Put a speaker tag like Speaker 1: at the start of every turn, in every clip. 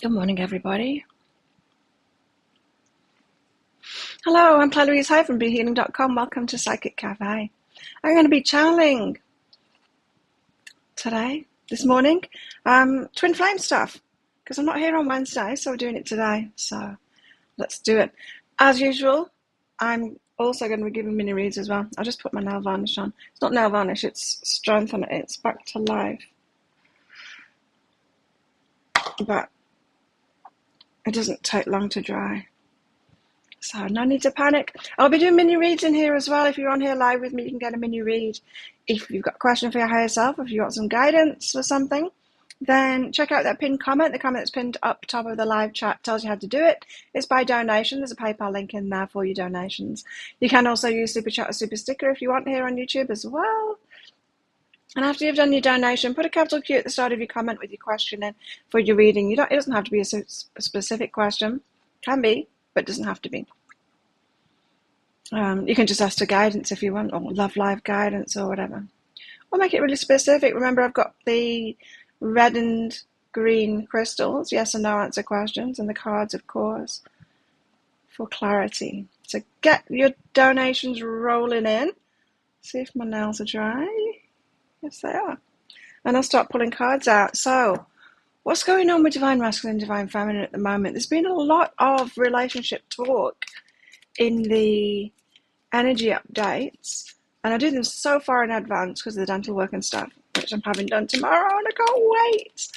Speaker 1: Good morning, everybody. Hello, I'm Claire Louise Hay from BeHealing.com. Welcome to Psychic Cafe. I'm going to be channeling this morning, twin flame stuff, because I'm not here on Wednesday, so we're doing it today. So let's do it. As usual, I'm also going to be giving mini reads as well. I'll just put my nail varnish on. It's not nail varnish, it's strengthen it. It's back to life. But it doesn't take long to dry. So no need to panic. I'll be doing mini reads in here as well. If you're on here live with me, you can get a mini read. If you've got a question for your higher self, if you want some guidance or something, then check out that pinned comment. The comment that's pinned up top of the live chat tells you how to do it. It's by donation. There's a PayPal link in there for your donations. You can also use Super Chat or Super Sticker if you want here on YouTube as well. And after you've done your donation, put a capital Q at the start of your comment with your question in for your reading. It doesn't have to be a specific question. Can be, but it doesn't have to be. You can just ask for guidance if you want, or love live guidance or whatever. Or make it really specific. Remember, I've got the red and green crystals, yes and no answer questions, and the cards, of course, for clarity. So get your donations rolling in. See if my nails are dry. Yes, they are. And I'll start pulling cards out. So, what's going on with Divine Masculine, Divine Feminine at the moment? There's been a lot of relationship talk in the energy updates, and I do them so far in advance because of the dental work and stuff, which I'm having done tomorrow, and I can't wait.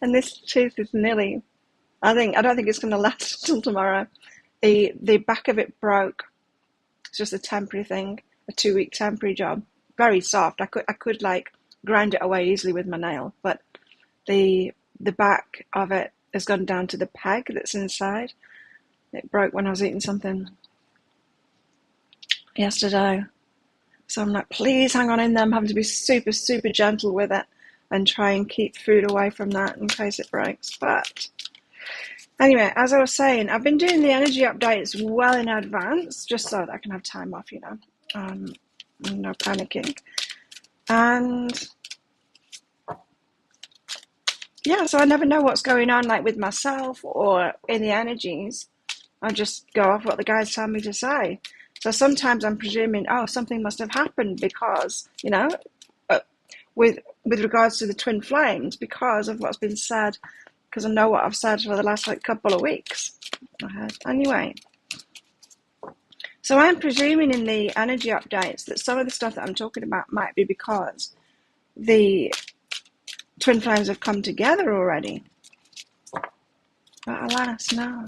Speaker 1: And this tooth is nearly, I don't think it's going to last until tomorrow. The back of it broke. It's just a temporary thing, a 2-week temporary job. Very soft. I could like grind it away easily with my nail, but the back of it has gone down to the peg that's inside. It broke when I was eating something yesterday. So I'm like, please hang on in there. I'm having to be super, super gentle with it and try and keep food away from that in case it breaks. But anyway, as I was saying, I've been doing the energy updates well in advance, just so that I can have time off, no panicking. And yeah, so I never know what's going on, like with myself or in the energies. I just go off what the guys tell me to say. So sometimes I'm presuming, something must have happened because, with regards to the twin flames, because of what's been said, because I know what I've said for the last couple of weeks. Anyway, so I'm presuming in the energy updates that some of the stuff that I'm talking about might be because the twin flames have come together already. But alas, no.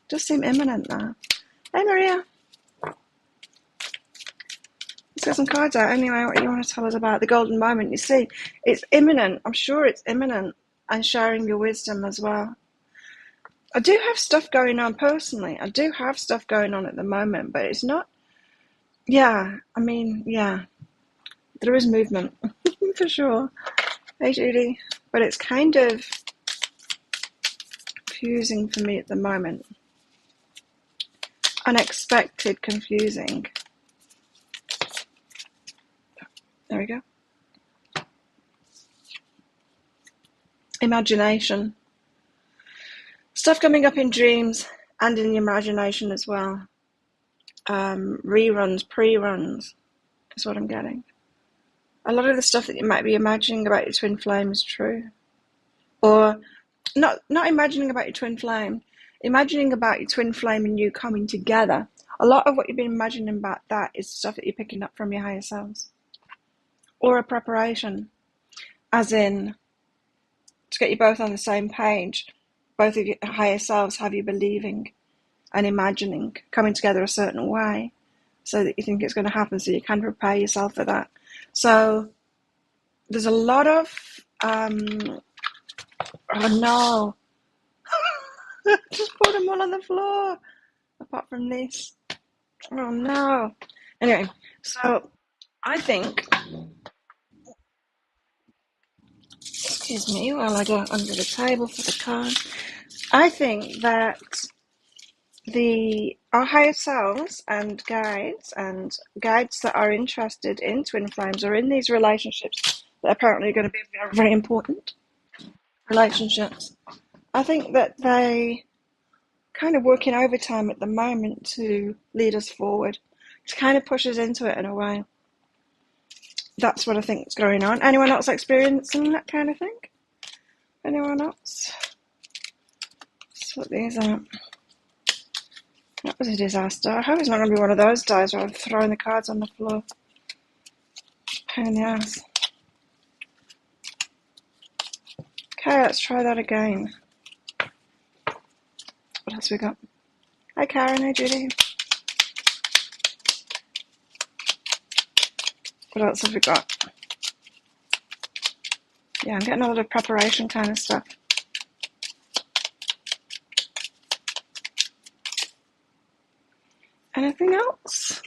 Speaker 1: Does seem imminent though. Hey Maria. Let's get some cards out. Anyway, what do you want to tell us about the golden moment? You see, it's imminent. I'm sure it's imminent. And sharing your wisdom as well. I do have stuff going on personally. I do have stuff going on at the moment, but it's not... there is movement, for sure. Hey, Judy. But it's kind of confusing for me at the moment. Unexpected, confusing. There we go. Imagination. Stuff coming up in dreams and in the imagination as well. Reruns, pre-runs is what I'm getting. A lot of the stuff that you might be imagining about your twin flame is true. Or not imagining about your twin flame, imagining about your twin flame and you coming together. A lot of what you've been imagining about that is stuff that you're picking up from your higher selves. Or a preparation, as in to get you both on the same page. Both of your higher selves have you believing and imagining coming together a certain way so that you think it's going to happen, so you can prepare yourself for that. So there's a lot of just put them all on the floor apart from this. Oh no. Anyway, so I think, excuse me while I go under the table for the card. I think that our higher selves and guides that are interested in twin flames or in these relationships that apparently are going to be very, very important relationships, I think that they kind of working overtime at the moment to lead us forward, to kind of push us into it in a way. That's what I think is going on. Anyone else experiencing that kind of thing? Anyone else? Sort these out. That was a disaster. I hope it's not going to be one of those days where I'm throwing the cards on the floor. Pain in the ass. Okay, let's try that again. What else we got? Hi Karen, hi Judy. What else have we got? Yeah, I'm getting a lot of preparation kind of stuff. Anything else?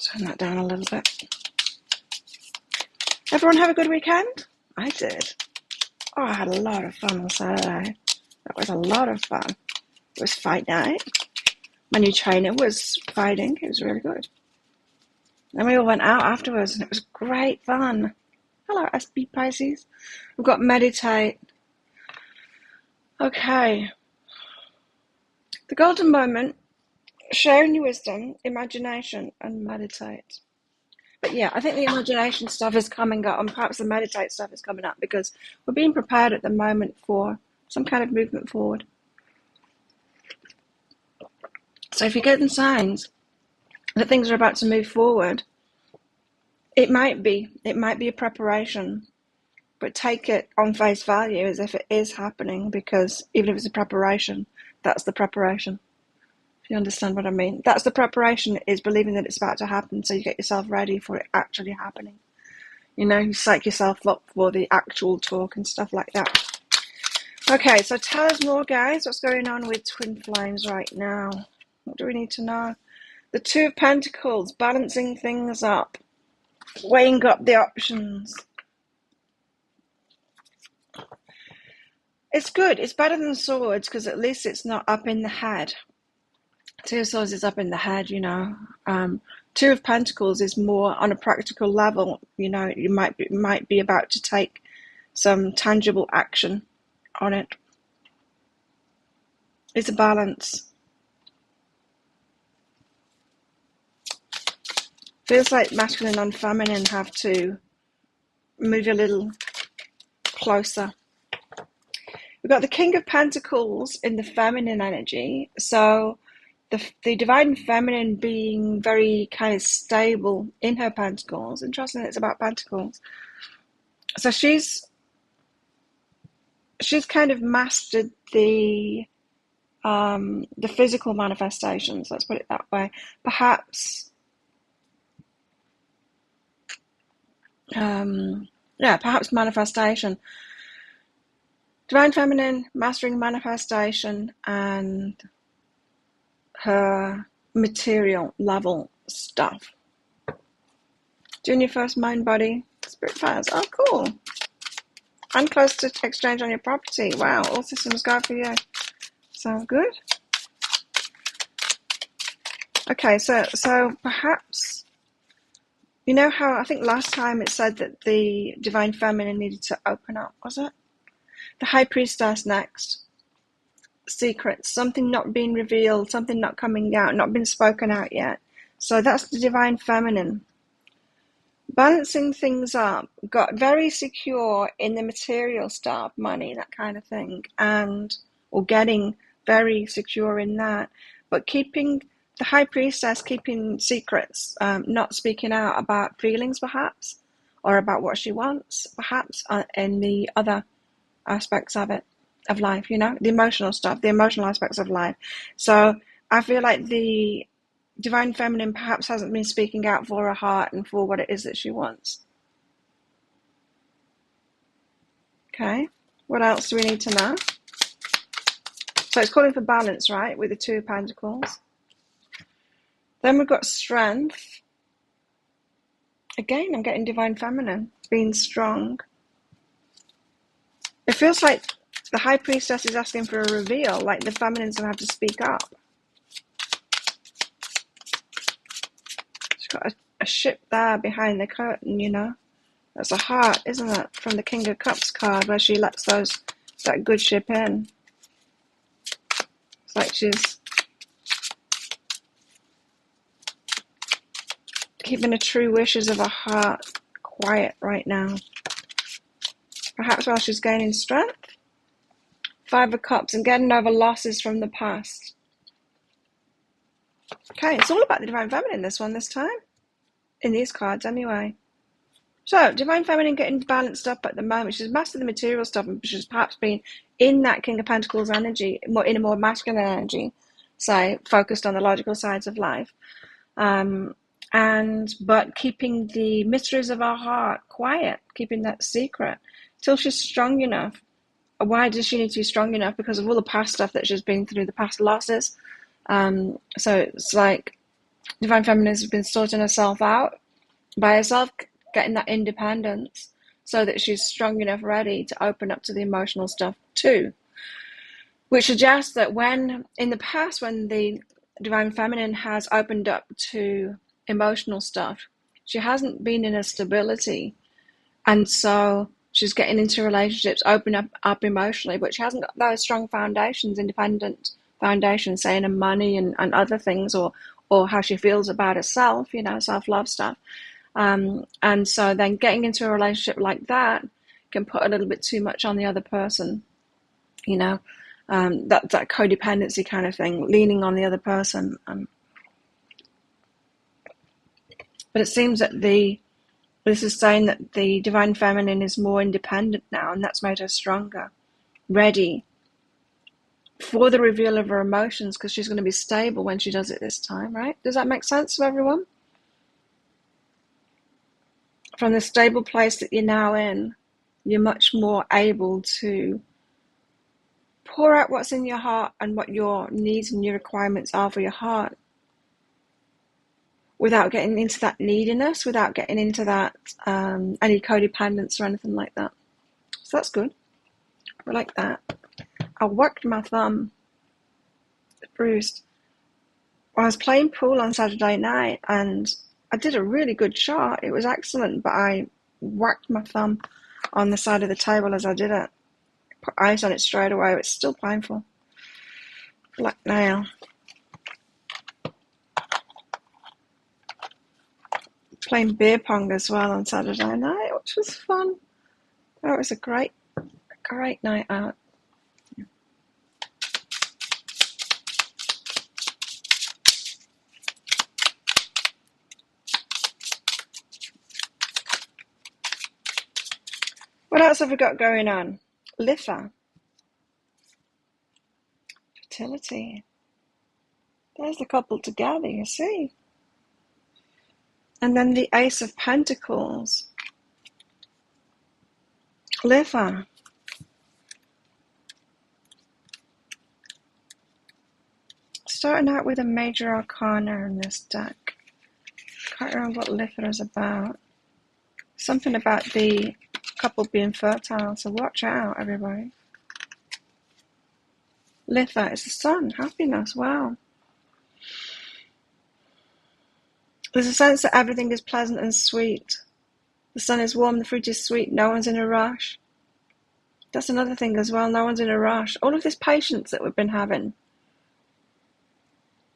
Speaker 1: Turn that down a little bit. Everyone have a good weekend? I did. Oh, I had a lot of fun on Saturday. That was a lot of fun. It was fight night. My new trainer was fighting. It was really good. Then we all went out afterwards and it was great fun. Hello, SB Pisces. We've got meditate. Okay. The golden moment, sharing your wisdom, imagination, and meditate. But yeah, I think the imagination stuff is coming up, and perhaps the meditate stuff is coming up because we're being prepared at the moment for some kind of movement forward. So if you're getting signs that things are about to move forward, it might be a preparation, but take it on face value as if it is happening, because even if it's a preparation, that's the preparation. If you understand what I mean. That's the preparation, is believing that it's about to happen, so you get yourself ready for it actually happening. You know, you psych yourself up for the actual talk and stuff like that. Okay, so tell us more, guys. What's going on with twin flames right now? What do we need to know? The Two of Pentacles, balancing things up, weighing up the options. It's good. It's better than Swords because at least it's not up in the head. Two of Swords is up in the head, you know. Two of Pentacles is more on a practical level. You know, you might be about to take some tangible action on it. It's a balance. Feels like masculine and feminine have to move a little closer. We've got the King of Pentacles in the feminine energy. So the divine feminine being very kind of stable in her pentacles. Interesting, it's about pentacles. So she's kind of mastered the physical manifestations. Let's put it that way. Perhaps, perhaps manifestation. Divine feminine, mastering manifestation, and her material level stuff. Doing your first mind body spirit fires. Oh, cool. And close to exchange on your property. Wow, all systems go for you. Sounds good. Okay, so perhaps, you know how I think last time it said that the divine feminine needed to open up, was it? The High Priestess next. Secrets, something not being revealed, something not coming out, not been spoken out yet. So that's the divine feminine. Balancing things up, got very secure in the material stuff, money, that kind of thing, or getting very secure in that, but keeping the High Priestess, keeping secrets, not speaking out about feelings perhaps, or about what she wants perhaps, in the other aspects of it, of life, you know, the emotional stuff, the emotional aspects of life. So I feel like the divine feminine perhaps hasn't been speaking out for her heart and for what it is that she wants. Okay, what else do we need to know? So it's calling for balance, right, with the Two of Pentacles. Then we've got strength. Again, I'm getting divine feminine, being strong. It feels like the High Priestess is asking for a reveal, like the feminine's going to have to speak up. She's got a ship there behind the curtain, you know. That's a heart, isn't it? From the King of Cups card, where she lets that good ship in. It's like she's keeping the true wishes of her heart quiet right now. Perhaps while she's gaining strength. 5 of Cups and getting over losses from the past. Okay, it's all about the Divine Feminine, this one, this time. In these cards, anyway. So, Divine Feminine getting balanced up at the moment. She's mastered the material stuff, and she's perhaps been in that King of Pentacles energy, in a more masculine energy, say, focused on the logical sides of life. But keeping the mysteries of our heart quiet, keeping that secret, till she's strong enough. Why does she need to be strong enough? Because of all the past stuff that she's been through, the past losses. So it's like Divine Feminine has been sorting herself out by herself, getting that independence, so that she's strong enough, ready to open up to the emotional stuff too. Which suggests that when, in the past, when the Divine Feminine has opened up to emotional stuff, she hasn't been in a stability. And so she's getting into relationships, open up emotionally, but she hasn't got those strong foundations, independent foundations, saying in money and other things, or how she feels about herself, self-love stuff. And so then getting into a relationship like that can put a little bit too much on the other person, that codependency kind of thing, leaning on the other person. But it seems that this is saying that the Divine Feminine is more independent now, and that's made her stronger, ready for the reveal of her emotions, because she's going to be stable when she does it this time, right? Does that make sense to everyone? From the stable place that you're now in, you're much more able to pour out what's in your heart and what your needs and your requirements are for your heart, without getting into that neediness, without getting into that any codependence or anything like that. So that's good. I like that. I whacked my thumb. It's bruised. I was playing pool on Saturday night, and I did a really good shot. It was excellent, but I whacked my thumb on the side of the table as I did it. Put ice on it straight away. It's still painful. Black nail. Playing beer pong as well on Saturday night, which was fun. Oh, it was a great night out. What else have we got going on? Litha. Fertility. There's the couple together, you see. And then the Ace of Pentacles. Litha. Starting out with a major arcana in this deck. Can't remember what Litha is about. Something about the couple being fertile, so watch out, everybody. Litha is the sun, happiness, wow. There's a sense that everything is pleasant and sweet. The sun is warm, the fruit is sweet, no one's in a rush. That's another thing as well, no one's in a rush. All of this patience that we've been having.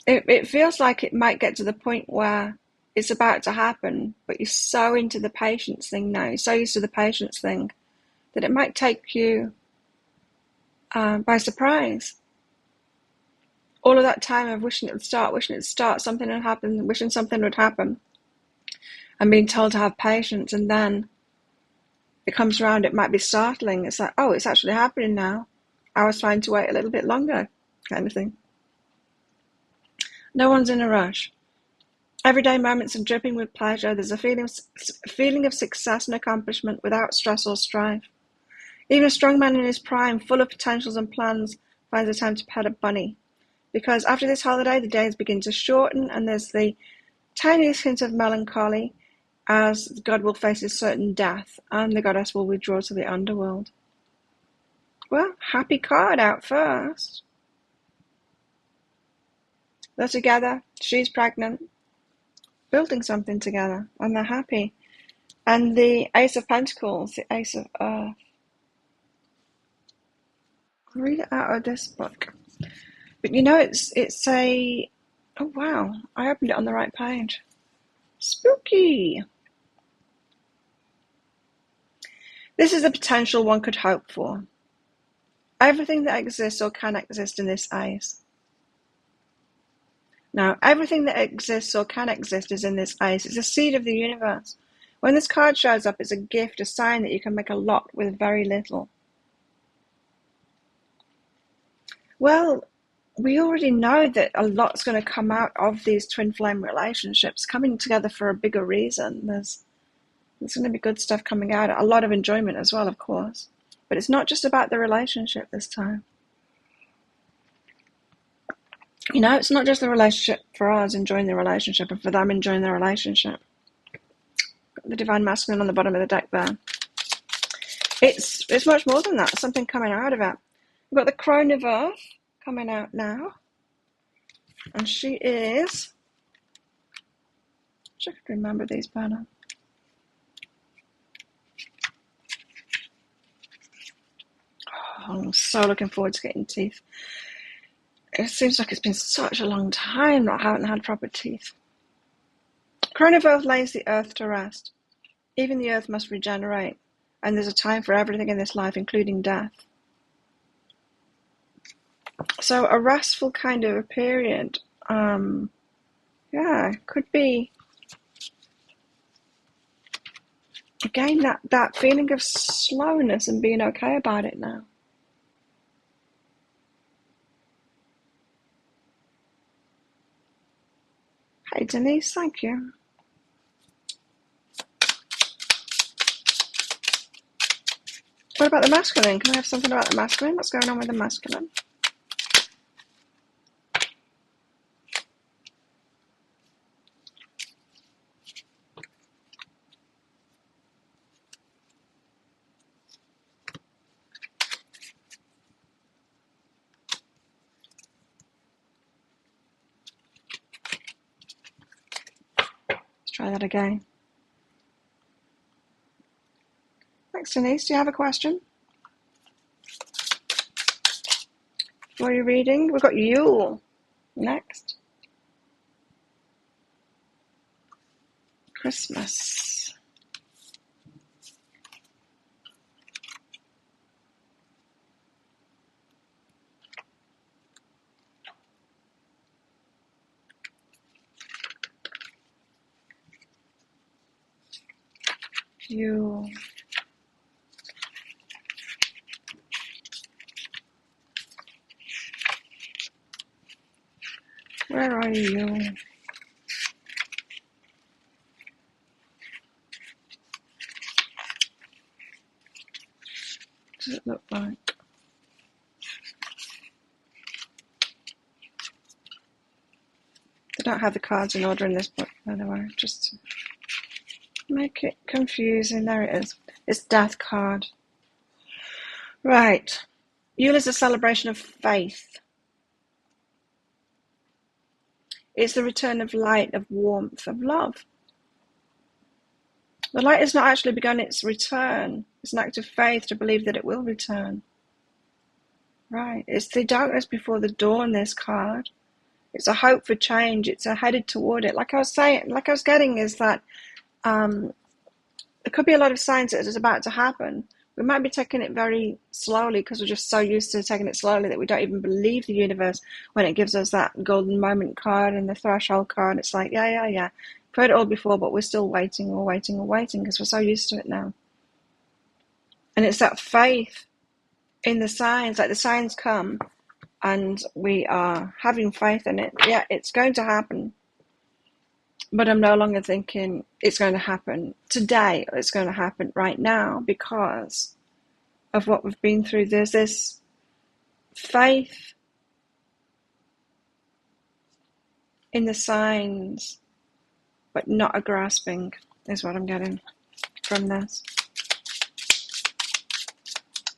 Speaker 1: It feels like it might get to the point where it's about to happen, but you're so into the patience thing now, you're so used to the patience thing, that it might take you by surprise. All of that time of wishing it would start, something would happen, wishing something would happen, and being told to have patience, and then it comes around, it might be startling. It's like, oh, it's actually happening now. I was trying to wait a little bit longer, kind of thing. No one's in a rush. Everyday moments are dripping with pleasure. There's a feeling of success and accomplishment without stress or strife. Even a strong man in his prime, full of potentials and plans, finds the time to pet a bunny. Because after this holiday, the days begin to shorten, and there's the tiniest hint of melancholy, as God will face his certain death, and the goddess will withdraw to the underworld. Well, happy card out first. They're together, she's pregnant, building something together, and they're happy. And the Ace of Pentacles, the Ace of Earth. I'll read it out of this book. But you know, it's a... Oh, wow. I opened it on the right page. Spooky. This is the potential one could hope for. Everything that exists or can exist in this Ace. Now, everything that exists or can exist is in this Ace. It's a seed of the universe. When this card shows up, it's a gift, a sign that you can make a lot with very little. Well, we already know that a lot's going to come out of these twin flame relationships, coming together for a bigger reason. There's going to be good stuff coming out. A lot of enjoyment as well, of course. But it's not just about the relationship this time. You know, it's not just the relationship for us enjoying the relationship and for them enjoying the relationship. Got the Divine Masculine on the bottom of the deck there. It's much more than that. Something coming out of it. We've got the Crone of Earth coming out now. And she is... I wish I could remember these better. Oh, I'm so looking forward to getting teeth. It seems like it's been such a long time that I haven't had proper teeth. Crone of Earth lays the earth to rest. Even the earth must regenerate. And there's a time for everything in this life, including death. So a restful kind of a period. Yeah, could be... Again, that feeling of slowness and being okay about it now. Hey, Denise, thank you. What about the masculine? Can I have something about the masculine? What's going on with the masculine? Let's try that again. Thanks, Denise. Do you have a question? What are you reading? We've got Llewllyn next. Christmas. Llewllyn. Where are you, Llewllyn? What does it look like? They don't have the cards in order in this book, by the way, just to make it confusing. There it is. It's Death card. Right. Yule is a celebration of faith. It's the return of light, of warmth, of love. The light has not actually begun its return. It's an act of faith to believe that it will return. Right. It's the darkness before the dawn, this card. It's a hope for change. It's a headed toward it. Like I was getting is that there could be a lot of signs that it's about to happen. We might be taking it very slowly because we're just so used to taking it slowly that we don't even believe the universe when it gives us that golden moment card and the threshold card. It's like, yeah. We've heard it all before, but we're still waiting because we're so used to it now. And it's that faith in the signs, like the signs come and we are having faith in it. Yeah, it's going to happen. But I'm no longer thinking it's going to happen today or it's going to happen right now because of what we've been through. There's this faith in the signs, but not a grasping is what I'm getting from this.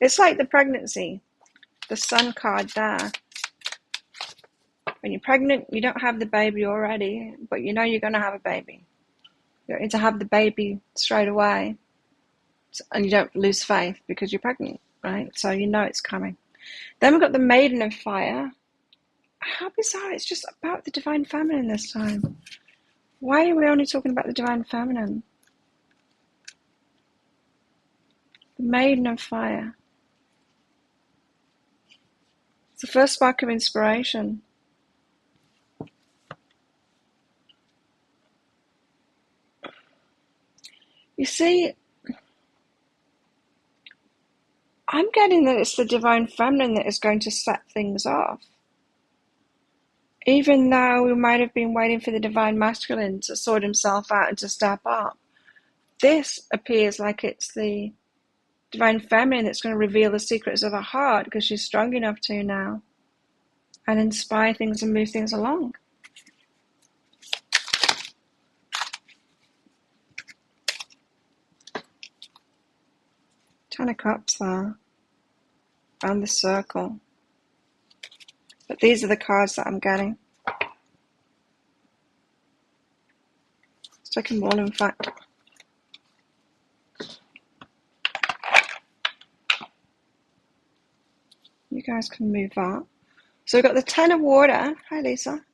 Speaker 1: It's like the pregnancy, the sun card there. When you're pregnant, you don't have the baby already, but you know you're going to have a baby. You don't need to have the baby straight away, and you don't lose faith because you're pregnant, right? So you know it's coming. Then we've got the Maiden of Fire. How bizarre, it's just about the Divine Feminine this time. Why are we only talking about the Divine Feminine? The Maiden of Fire. It's the first spark of inspiration. You see, I'm getting that it's the Divine Feminine that is going to set things off. Even though we might have been waiting for the Divine Masculine to sort himself out and to step up, this appears like it's the Divine Feminine that's going to reveal the secrets of her heart, because she's strong enough to now, and inspire things and move things along. Ten of Cups there, and the Circle. But these are the cards that I'm getting. Let's take them all, in fact. You guys can move that. So we've got the Ten of Water. Hi, Lisa.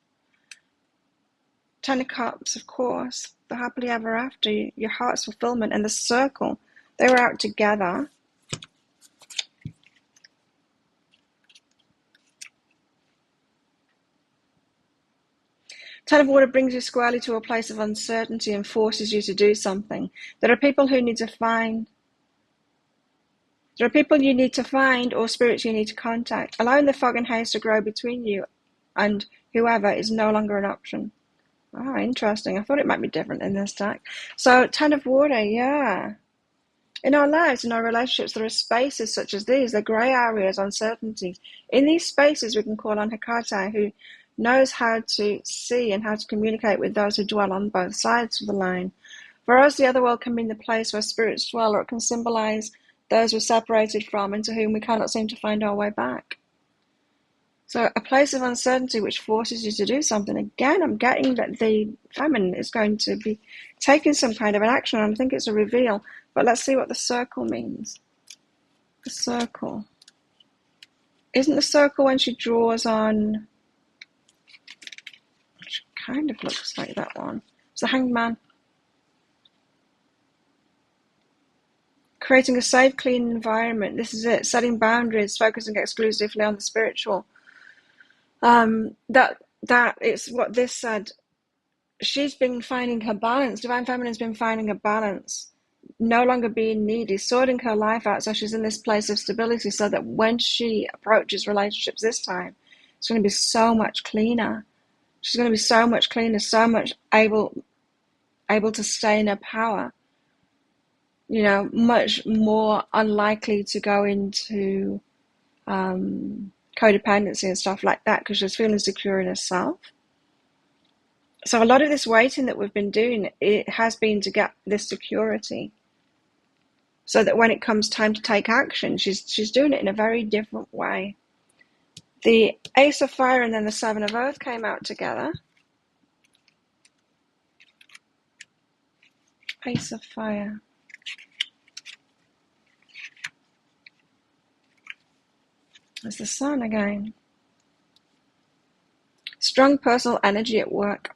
Speaker 1: Ten of Cups, of course. The happily ever after, your heart's fulfillment, and the Circle. They were out together. Ten of Water brings you squarely to a place of uncertainty and forces you to do something. There are people you need to find, or spirits you need to contact. Allowing the fog and haze to grow between you and whoever is no longer an option. Ah, interesting. I thought it might be different in this deck. So, Ten of Water, yeah. In our lives, in our relationships, there are spaces such as these, the grey areas, uncertainty. In these spaces, we can call on Hecate, who knows how to see and how to communicate with those who dwell on both sides of the line. For us, the other world can mean the place where spirits dwell, or it can symbolize those we're separated from and to whom we cannot seem to find our way back. So a place of uncertainty which forces you to do something. Again, I'm getting that the feminine is going to be taking some kind of an action. I think it's a reveal. But let's see what the Circle means. The Circle. Isn't the Circle when she draws on... Which kind of looks like that one. It's the Hanged Man. Creating a safe, clean environment. This is it. Setting boundaries, focusing exclusively on the spiritual. That is what this said. She's been finding her balance. Divine Feminine's been finding a balance. No longer being needy, sorting her life out so she's in this place of stability, so that when she approaches relationships this time, it's going to be so much cleaner. She's going to be so much cleaner, so much able to stay in her power. You know, much more unlikely to go into codependency and stuff like that, because she's feeling secure in herself. So a lot of this waiting that we've been doing, it has been to get this security, so that when it comes time to take action, she's doing it in a very different way. The Ace of Fire and then the Seven of Earth came out together. Ace of Fire. There's the Sun again. Strong personal energy at work.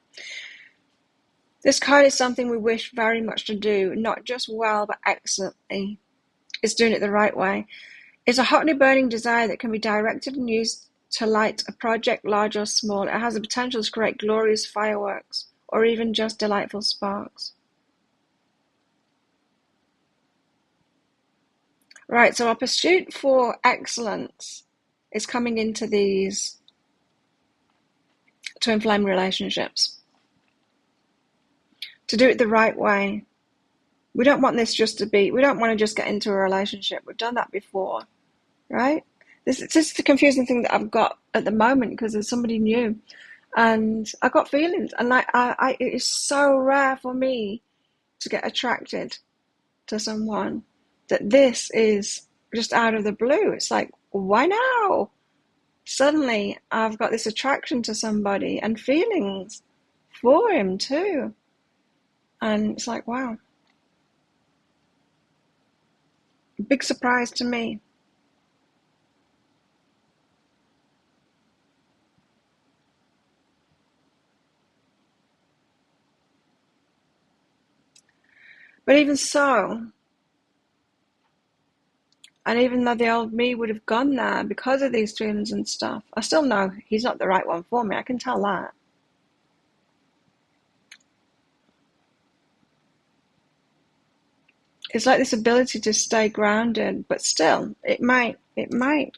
Speaker 1: This card is something we wish very much to do, not just well, but excellently. It's doing it the right way. It's a hotly burning desire that can be directed and used to light a project, large or small. It has the potential to create glorious fireworks, or even just delightful sparks. Right, so our pursuit for excellence is coming into these twin flame relationships. To do it the right way. We don't want this just to be, we don't want to just get into a relationship. We've done that before, right? This is the confusing thing that I've got at the moment, because there's somebody new and I've got feelings, and like it is so rare for me to get attracted to someone that this is just out of the blue. It's like, why now? Suddenly I've got this attraction to somebody and feelings for him too. And it's like, wow, big surprise to me. But even so, and even though the old me would have gone there because of these feelings and stuff, I still know he's not the right one for me. I can tell that. It's like this ability to stay grounded, but still, it might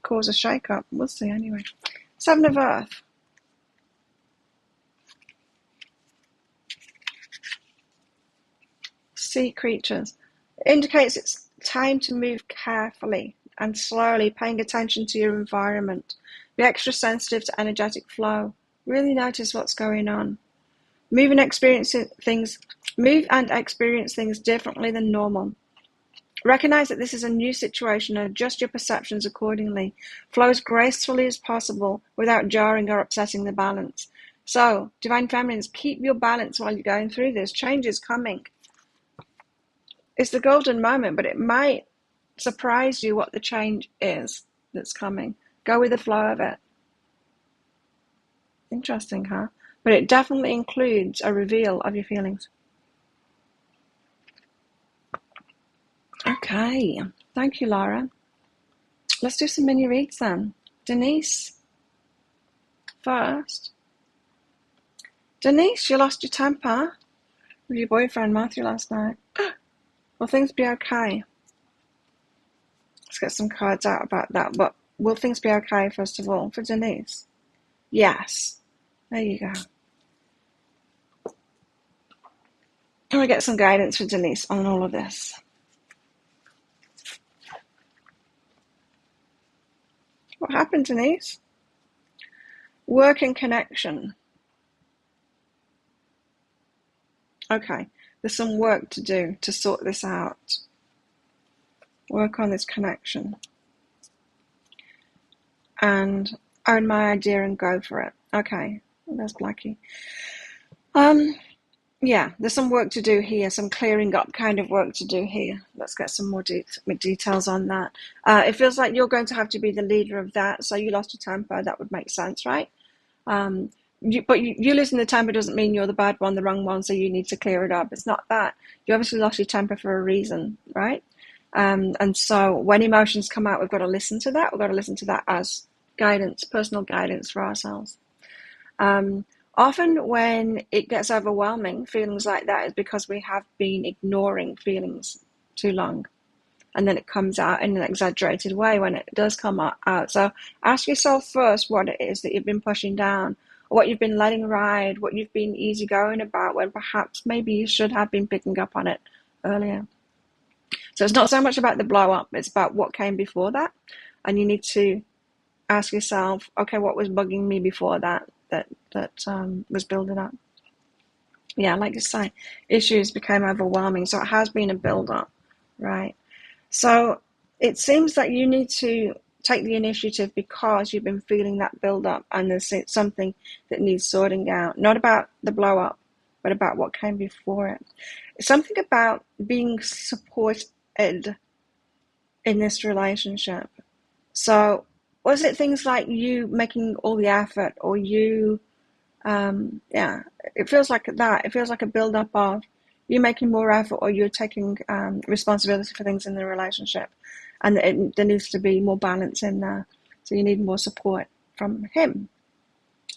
Speaker 1: cause a shake-up. We'll see anyway. Seven of Earth. Sea creatures. It indicates it's time to move carefully and slowly, paying attention to your environment. Be extra sensitive to energetic flow. Really notice what's going on. Move and experience things differently than normal. Recognize that this is a new situation and adjust your perceptions accordingly. Flow as gracefully as possible without jarring or upsetting the balance. So, Divine Feminines, keep your balance while you're going through this. Change is coming. It's the golden moment, but it might surprise you what the change is that's coming. Go with the flow of it. Interesting, huh? But it definitely includes a reveal of your feelings. Okay, thank you, Laura. Let's do some mini reads then. Denise, first. Denise, you lost your temper with your boyfriend Matthew last night. Will things be okay? Let's get some cards out about that. But will things be okay, first of all, for Denise? Yes. There you go. Can we get some guidance for Denise on all of this? What happened, Denise? Work and connection. Okay, there's some work to do to sort this out. Work on this connection. And own my idea and go for it. Okay, there's Blackie. Yeah, there's some work to do here, some clearing up kind of work to do here. Let's get some more details on that. It feels like you're going to have to be the leader of that, so you lost your temper. That would make sense, right? But you losing the temper doesn't mean you're the bad one, the wrong one, so you need to clear it up. It's not that. You obviously lost your temper for a reason, right? And so when emotions come out, we've got to listen to that. We've got to listen to that as guidance, personal guidance for ourselves. Often when it gets overwhelming, feelings like that is because we have been ignoring feelings too long. And then it comes out in an exaggerated way when it does come out. So ask yourself first what it is that you've been pushing down, or what you've been letting ride, what you've been easygoing about when perhaps maybe you should have been picking up on it earlier. So it's not so much about the blow up, it's about what came before that. And you need to ask yourself, okay, what was bugging me before that was building up? Yeah, like you say, issues became overwhelming. So it has been a build up, right? So it seems that you need to take the initiative because you've been feeling that build up and there's something that needs sorting out. Not about the blow up, but about what came before it. It's something about being supported in this relationship. So was it things like you making all the effort, or you, it feels like that. It feels like a build up of you making more effort, or you're taking responsibility for things in the relationship, and there needs to be more balance in there. So you need more support from him.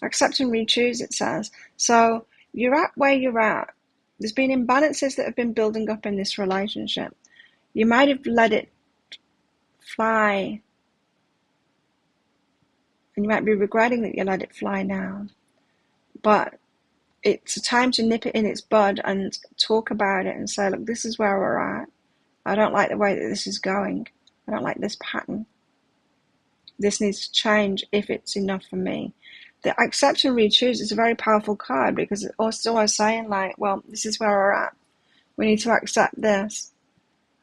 Speaker 1: Accept and re-choose, it says. So you're at where you're at. There's been imbalances that have been building up in this relationship. You might have let it fly, and you might be regretting that you let it fly now. But it's a time to nip it in its bud and talk about it and say, look, this is where we're at. I don't like the way that this is going. I don't like this pattern. This needs to change if it's enough for me. The accept and re-choose is a very powerful card because it's also saying like, well, this is where we're at. We need to accept this.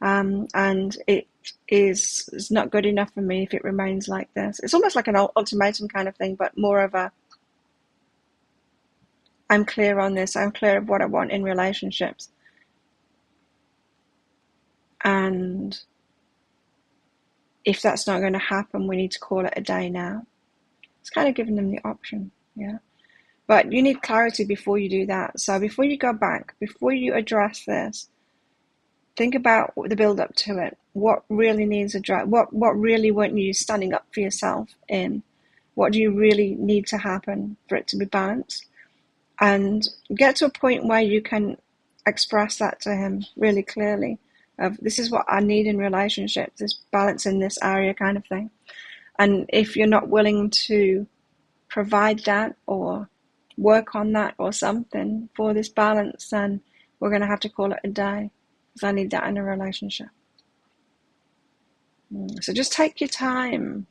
Speaker 1: And it is not good enough for me if it remains like this. It's almost like an ultimatum kind of thing, but more of a, I'm clear on this. I'm clear of what I want in relationships. And if that's not going to happen, we need to call it a day now. It's kind of giving them the option, yeah. But you need clarity before you do that. So before you go back, before you address this, think about the build up to it. What really needs address? What really weren't you standing up for yourself in? What do you really need to happen for it to be balanced? And get to a point where you can express that to him really clearly. Of this is what I need in relationships, this balance in this area kind of thing. And if you're not willing to provide that or work on that or something for this balance, then we're going to have to call it a day, because I need that in a relationship. So just take your time.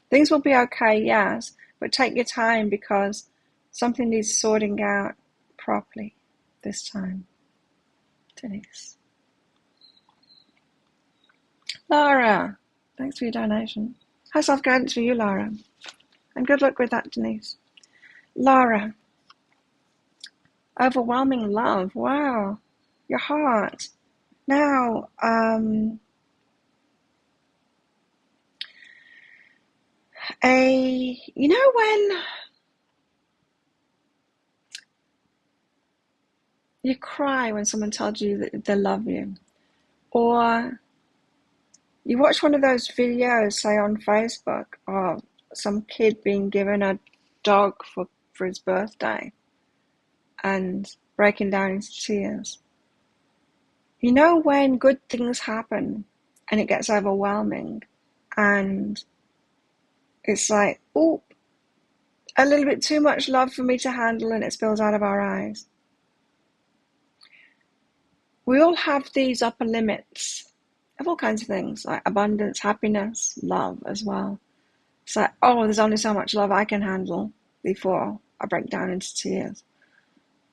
Speaker 1: Things will be okay, yes, but take your time, because something needs sorting out properly this time. Denise. Laura, thanks for your donation. High self-guidance for you, Laura. And good luck with that, Denise. Laura. Overwhelming love. Wow. Your heart. Now, you know when you cry when someone tells you that they love you, or you watch one of those videos, say on Facebook, of some kid being given a dog for his birthday and breaking down into tears. You know when good things happen and it gets overwhelming and it's like, oh, a little bit too much love for me to handle, and it spills out of our eyes. We all have these upper limits of all kinds of things, like abundance, happiness, love as well. It's like, oh, there's only so much love I can handle before I break down into tears.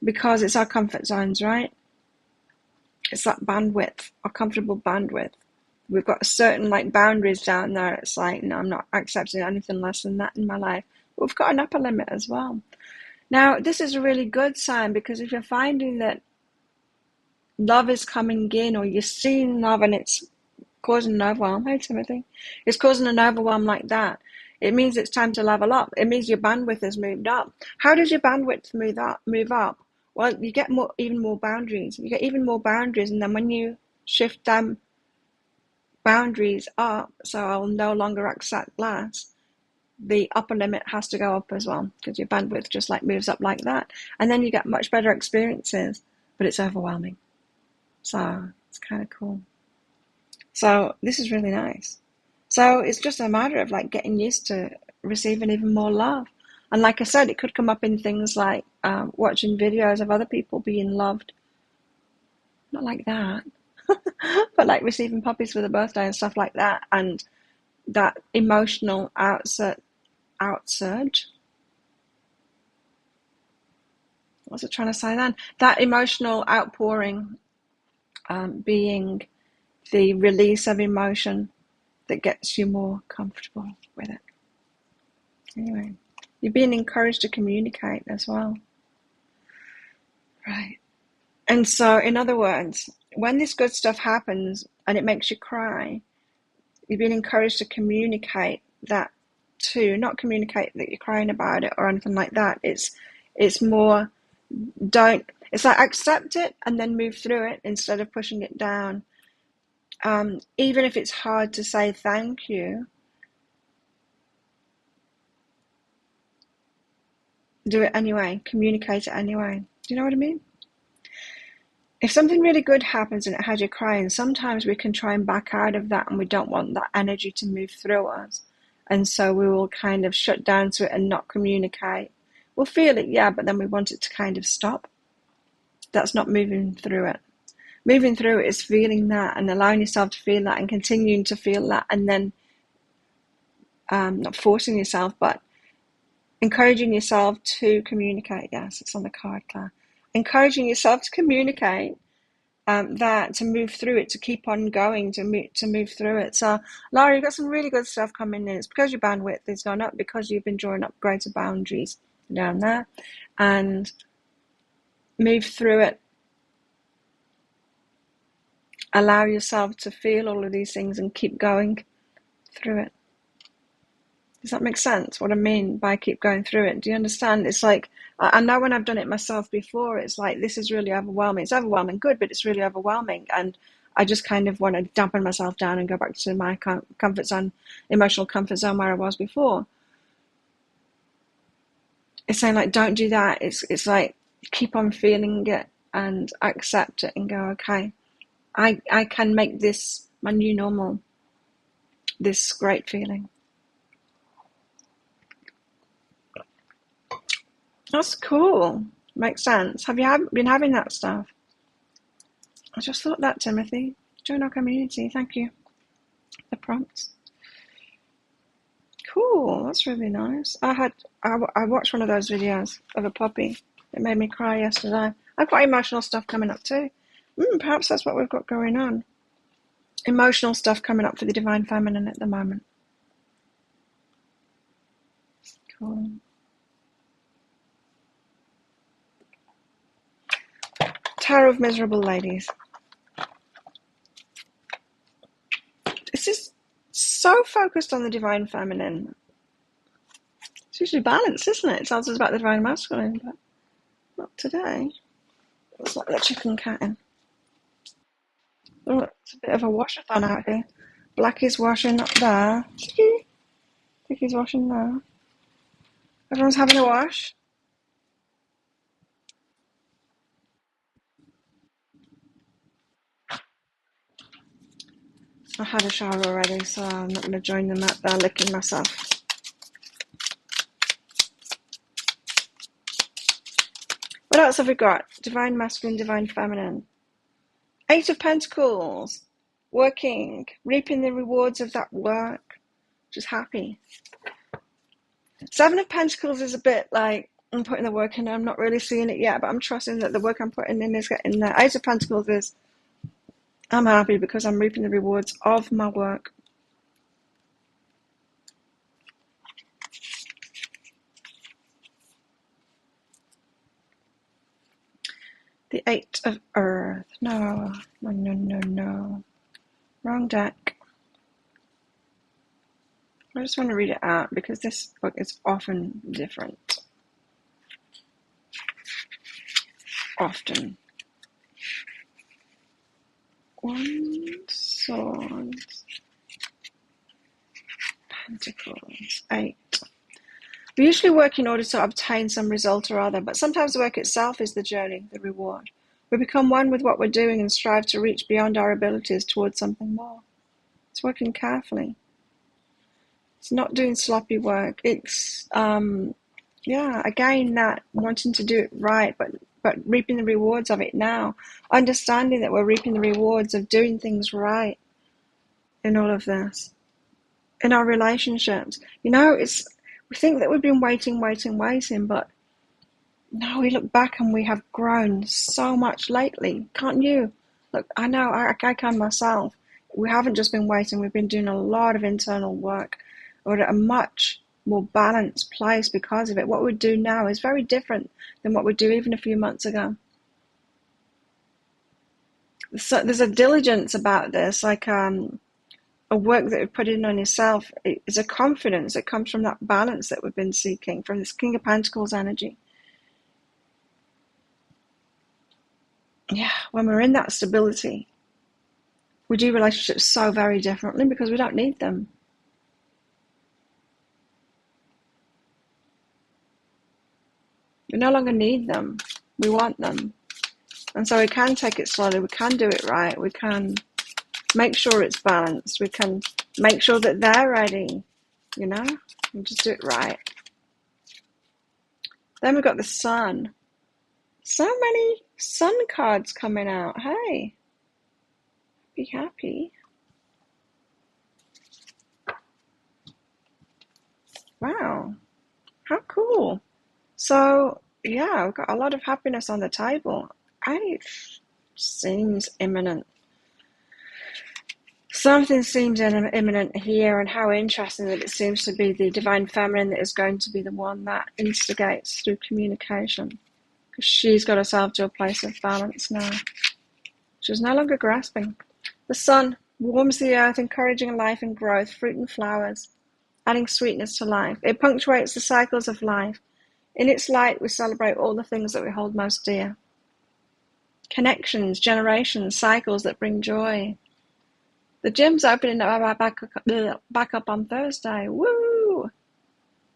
Speaker 1: Because it's our comfort zones, right? It's that bandwidth, our comfortable bandwidth. We've got certain boundaries down there. It's like, no, I'm not accepting anything less than that in my life. But we've got an upper limit as well. Now, this is a really good sign, because if you're finding that love is coming in, or you're seeing love and it's causing an overwhelm, hey Timothy, it's causing an overwhelm like that, it means it's time to level up. It means your bandwidth has moved up. How does your bandwidth move up? Well, you get even more boundaries. You get even more boundaries, and then when you shift them boundaries up, so I'll no longer accept less, the upper limit has to go up as well, because your bandwidth just moves up like that, and then you get much better experiences, but it's overwhelming. So it's kind of cool. So this is really nice. So it's just a matter of getting used to receiving even more love. And like I said, it could come up in things like watching videos of other people being loved. Not like that, but receiving puppies for the birthday and stuff like that. And that emotional outsurge. What's it trying to say then? That emotional outpouring being the release of emotion that gets you more comfortable with it. Anyway, you're being encouraged to communicate as well. Right. And so, in other words, when this good stuff happens and it makes you cry, you're being encouraged to communicate that too. Not communicate that you're crying about it or anything like that. It's more, it's accept it and then move through it instead of pushing it down. Even if it's hard to say thank you, do it anyway, communicate it anyway. Do you know what I mean? If something really good happens and it has you crying, sometimes we can try and back out of that, and we don't want that energy to move through us. And so we will kind of shut down to it and not communicate. We'll feel it, yeah, but then we want it to kind of stop. That's not moving through it. Moving through it is feeling that and allowing yourself to feel that and continuing to feel that, and then not forcing yourself, but encouraging yourself to communicate. Yes, it's on the card, Claire. Encouraging yourself to communicate that, to move through it, to keep on going, to move through it. So, Laura, you've got some really good stuff coming in. It's because your bandwidth has gone up, because you've been drawing up greater boundaries down there, and move through it allow yourself to feel all of these things and keep going through it. Does that make sense? What I mean by keep going through it? Do you understand? It's like, I know when I've done it myself before, it's like, this is really overwhelming. It's overwhelming good, but it's really overwhelming. And I just kind of want to dampen myself down and go back to my comfort zone, emotional comfort zone where I was before. It's saying like, don't do that. It's like, keep on feeling it and accept it and go, okay, I can make this my new normal, this great feeling. That's cool. Makes sense. Have you been having that stuff? I just thought that, Timothy. Join our community. Thank you. The prompts. Cool. That's really nice. I watched one of those videos of a puppy. It made me cry yesterday. I've got emotional stuff coming up too. Perhaps that's what we've got going on. Emotional stuff coming up for the Divine Feminine at the moment. Cool. Tarot of Miserable Ladies. This is so focused on the Divine Feminine. It's usually balanced, isn't it? It tells us about the Divine Masculine, but not today. Let's let the chicken cat in. Oh, it's a bit of a washathon out here. Blackie's washing up there. Tiki's washing there. Everyone's having a wash. I had a shower already, so I'm not going to join them out there licking myself. What else have we got? Divine Masculine, Divine Feminine. 8 of Pentacles. Working, reaping the rewards of that work. Just happy. 7 of Pentacles is a bit like, I'm putting the work in, I'm not really seeing it yet, but I'm trusting that the work I'm putting in is getting there. 8 of Pentacles is, I'm happy because I'm reaping the rewards of my work. The 8 of Earth. No. Wrong deck. I just want to read it out because this book is often different. Often. 1 Swords. Pentacles. 8. We usually work in order to obtain some result or other, but sometimes the work itself is the journey, the reward. We become one with what we're doing and strive to reach beyond our abilities towards something more. It's working carefully. It's not doing sloppy work. It's, again, that wanting to do it right, but reaping the rewards of it now. Understanding that we're reaping the rewards of doing things right in all of this. In our relationships. We think that we've been waiting, but no, we look back and we have grown so much lately. Can't you? Look, I know, I can myself. We haven't just been waiting, we've been doing a lot of internal work. We're at a much more balanced place because of it. What we do now is very different than what we do even a few months ago. So there's a diligence about this, like a work that we put in on yourself. It's a confidence that comes from that balance that we've been seeking, from this King of Pentacles energy. Yeah, when we're in that stability, we do relationships so very differently because we don't need them. We no longer need them. We want them. And so we can take it slowly. We can do it right. We can make sure it's balanced. We can make sure that they're ready, and just do it right. Then we've got the Sun. So many Sun cards coming out. Hey, be happy. Wow, how cool. So, yeah, we've got a lot of happiness on the table. It seems imminent. Something seems imminent here, and how interesting that it seems to be the Divine Feminine that is going to be the one that instigates through communication. Because she's got herself to a place of balance now. She's no longer grasping. The sun warms the earth, encouraging life and growth, fruit and flowers, adding sweetness to life. It punctuates the cycles of life. In its light, we celebrate all the things that we hold most dear. Connections, generations, cycles that bring joy. The gym's opening back up on Thursday. Woo!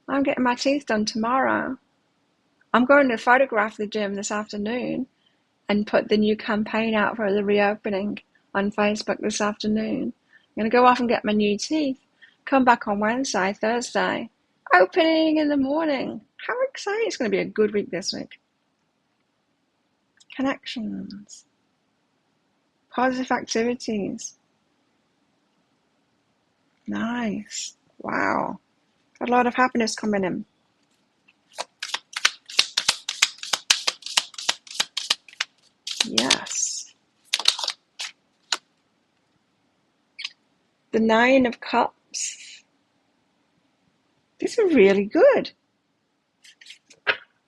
Speaker 1: I'm getting my teeth done tomorrow. I'm going to photograph the gym this afternoon and put the new campaign out for the reopening on Facebook this afternoon. I'm going to go off and get my new teeth. Come back on Wednesday, Thursday. Opening in the morning. How exciting. It's going to be a good week this week. Connections. Positive activities. Nice. Wow. Got a lot of happiness coming in. Yes. The Nine of Cups. These are really good.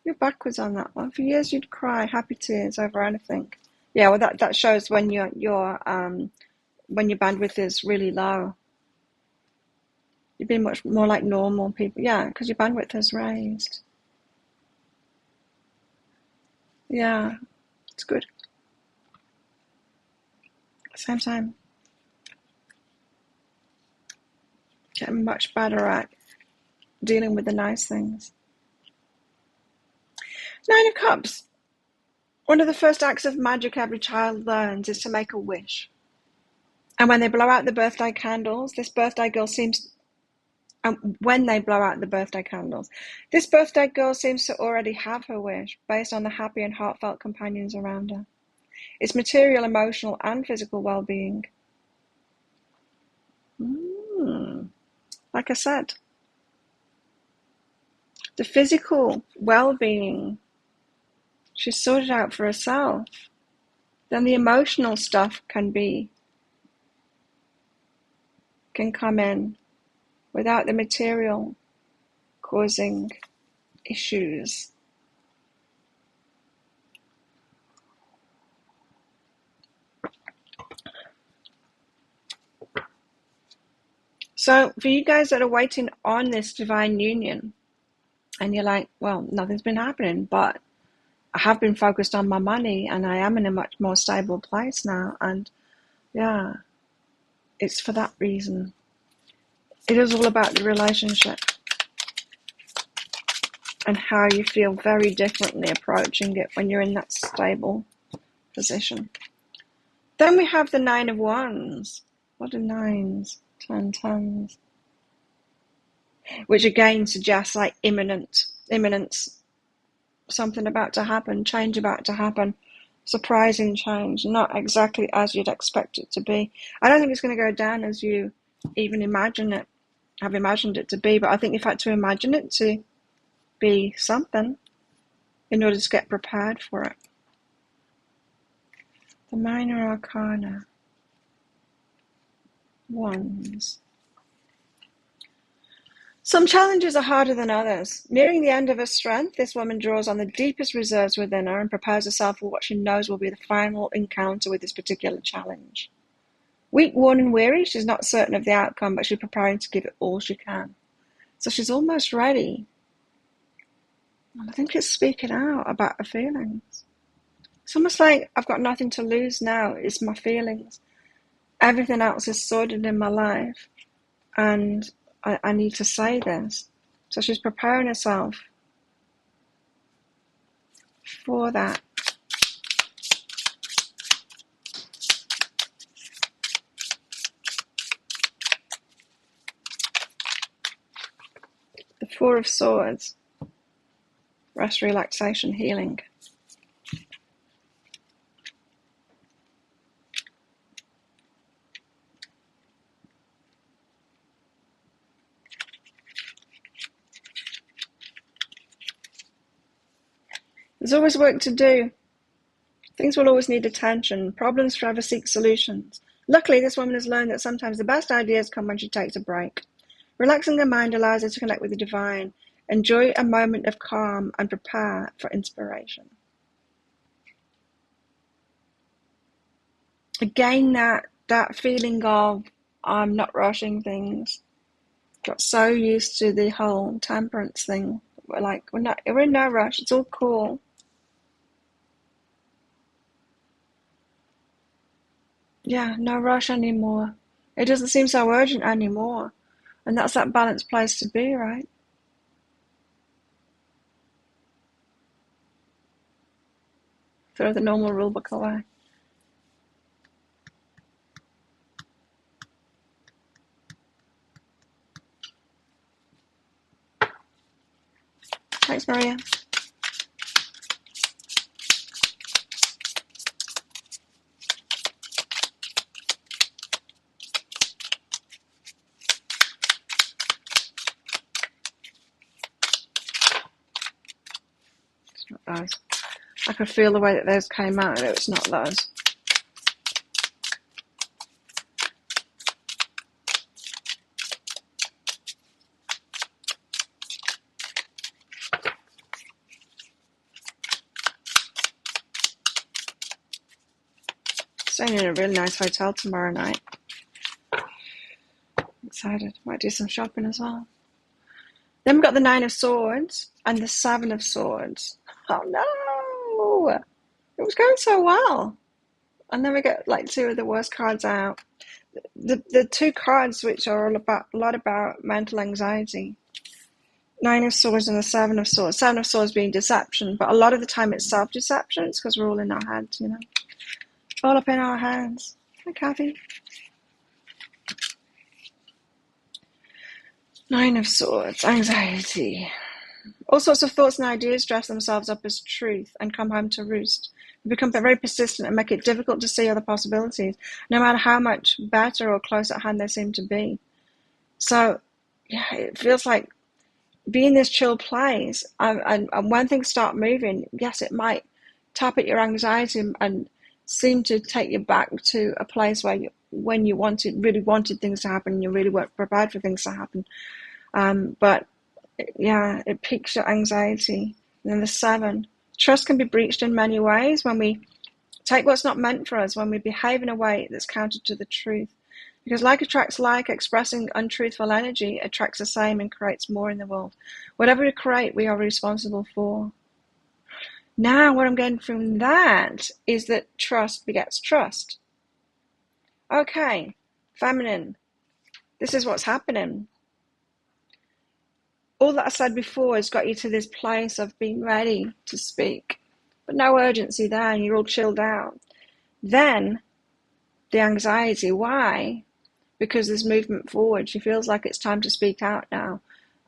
Speaker 1: You're backwards on that one. For years you'd cry happy tears over anything. Yeah, well that shows when your when your bandwidth is really low. You've been much more like normal people. Yeah, because your bandwidth has raised. Yeah, it's good. Same time. Getting much better at dealing with the nice things. Nine of Cups. One of the first acts of magic every child learns is to make a wish. And when they blow out the birthday candles, this birthday girl seems... when they blow out the birthday candles, this birthday girl seems to already have her wish based on the happy and heartfelt companions around her. It's material, emotional, and physical well-being. Like I said, the physical well-being, she's sorted out for herself. Then the emotional stuff can come in without the material causing issues. So for you guys that are waiting on this divine union, and you're like, well, nothing's been happening, but I have been focused on my money and I am in a much more stable place now. And yeah, it's for that reason. It is all about the relationship and how you feel very differently approaching it when you're in that stable position. Then we have the Nine of Wands. What are nines? 10 tens. Which again suggests like imminence, something about to happen, change about to happen, surprising change, not exactly as you'd expect it to be. I don't think it's going to go down as you even have imagined it to be, but I think you've had to imagine it to be something in order to get prepared for it. The Minor Arcana. Wands. Some challenges are harder than others. Nearing the end of her strength, this woman draws on the deepest reserves within her and prepares herself for what she knows will be the final encounter with this particular challenge. Weak, worn, and weary, she's not certain of the outcome, but she's preparing to give it all she can. So she's almost ready. And I think it's speaking out about her feelings. It's almost like I've got nothing to lose now. It's my feelings. Everything else is sorted in my life. And I need to say this. So she's preparing herself for that. The Four of Swords. Rest, relaxation, healing. There's always work to do. Things will always need attention. Problems forever seek solutions. Luckily, this woman has learned that sometimes the best ideas come when she takes a break. Relaxing her mind allows her to connect with the divine, enjoy a moment of calm, and prepare for inspiration. Again, that that feeling of I'm not rushing things. Got so used to the whole temperance thing. We're in no rush. It's all cool. Yeah, no rush anymore. It doesn't seem so urgent anymore. And that's that balanced place to be, right? Throw the normal rule book away. Thanks, Maria. It's not those. I could feel the way that those came out. It's not those. Staying in a really nice hotel tomorrow night. Excited. Might do some shopping as well. Then we've got the Nine of Swords and the Seven of Swords. Oh no! It was going so well. And then we get like two of the worst cards out. The two cards which are all about a lot about mental anxiety. Nine of Swords and the Seven of Swords. Seven of Swords being deception, but a lot of the time it's self-deception. It's because we're all in our heads, you know. All up in our heads. Hi, Kathy. Nine of Swords, anxiety. All sorts of thoughts and ideas dress themselves up as truth and come home to roost. They become very persistent and make it difficult to see other possibilities, no matter how much better or close at hand they seem to be. So, yeah, it feels like being this chill place, and when things start moving, yes, it might tap at your anxiety and seem to take you back to a place where when you really wanted things to happen, and you really weren't prepared for things to happen. But yeah, it piques your anxiety. And then the Seven, trust can be breached in many ways when we take what's not meant for us, when we behave in a way that's counter to the truth. Because like attracts like, expressing untruthful energy attracts the same and creates more in the world. Whatever we create, we are responsible for. Now, what I'm getting from that is that trust begets trust. Okay, feminine, this is what's happening. All that I said before has got you to this place of being ready to speak, but no urgency there, and you're all chilled out. Then, the anxiety, why? Because there's movement forward. She feels like it's time to speak out now,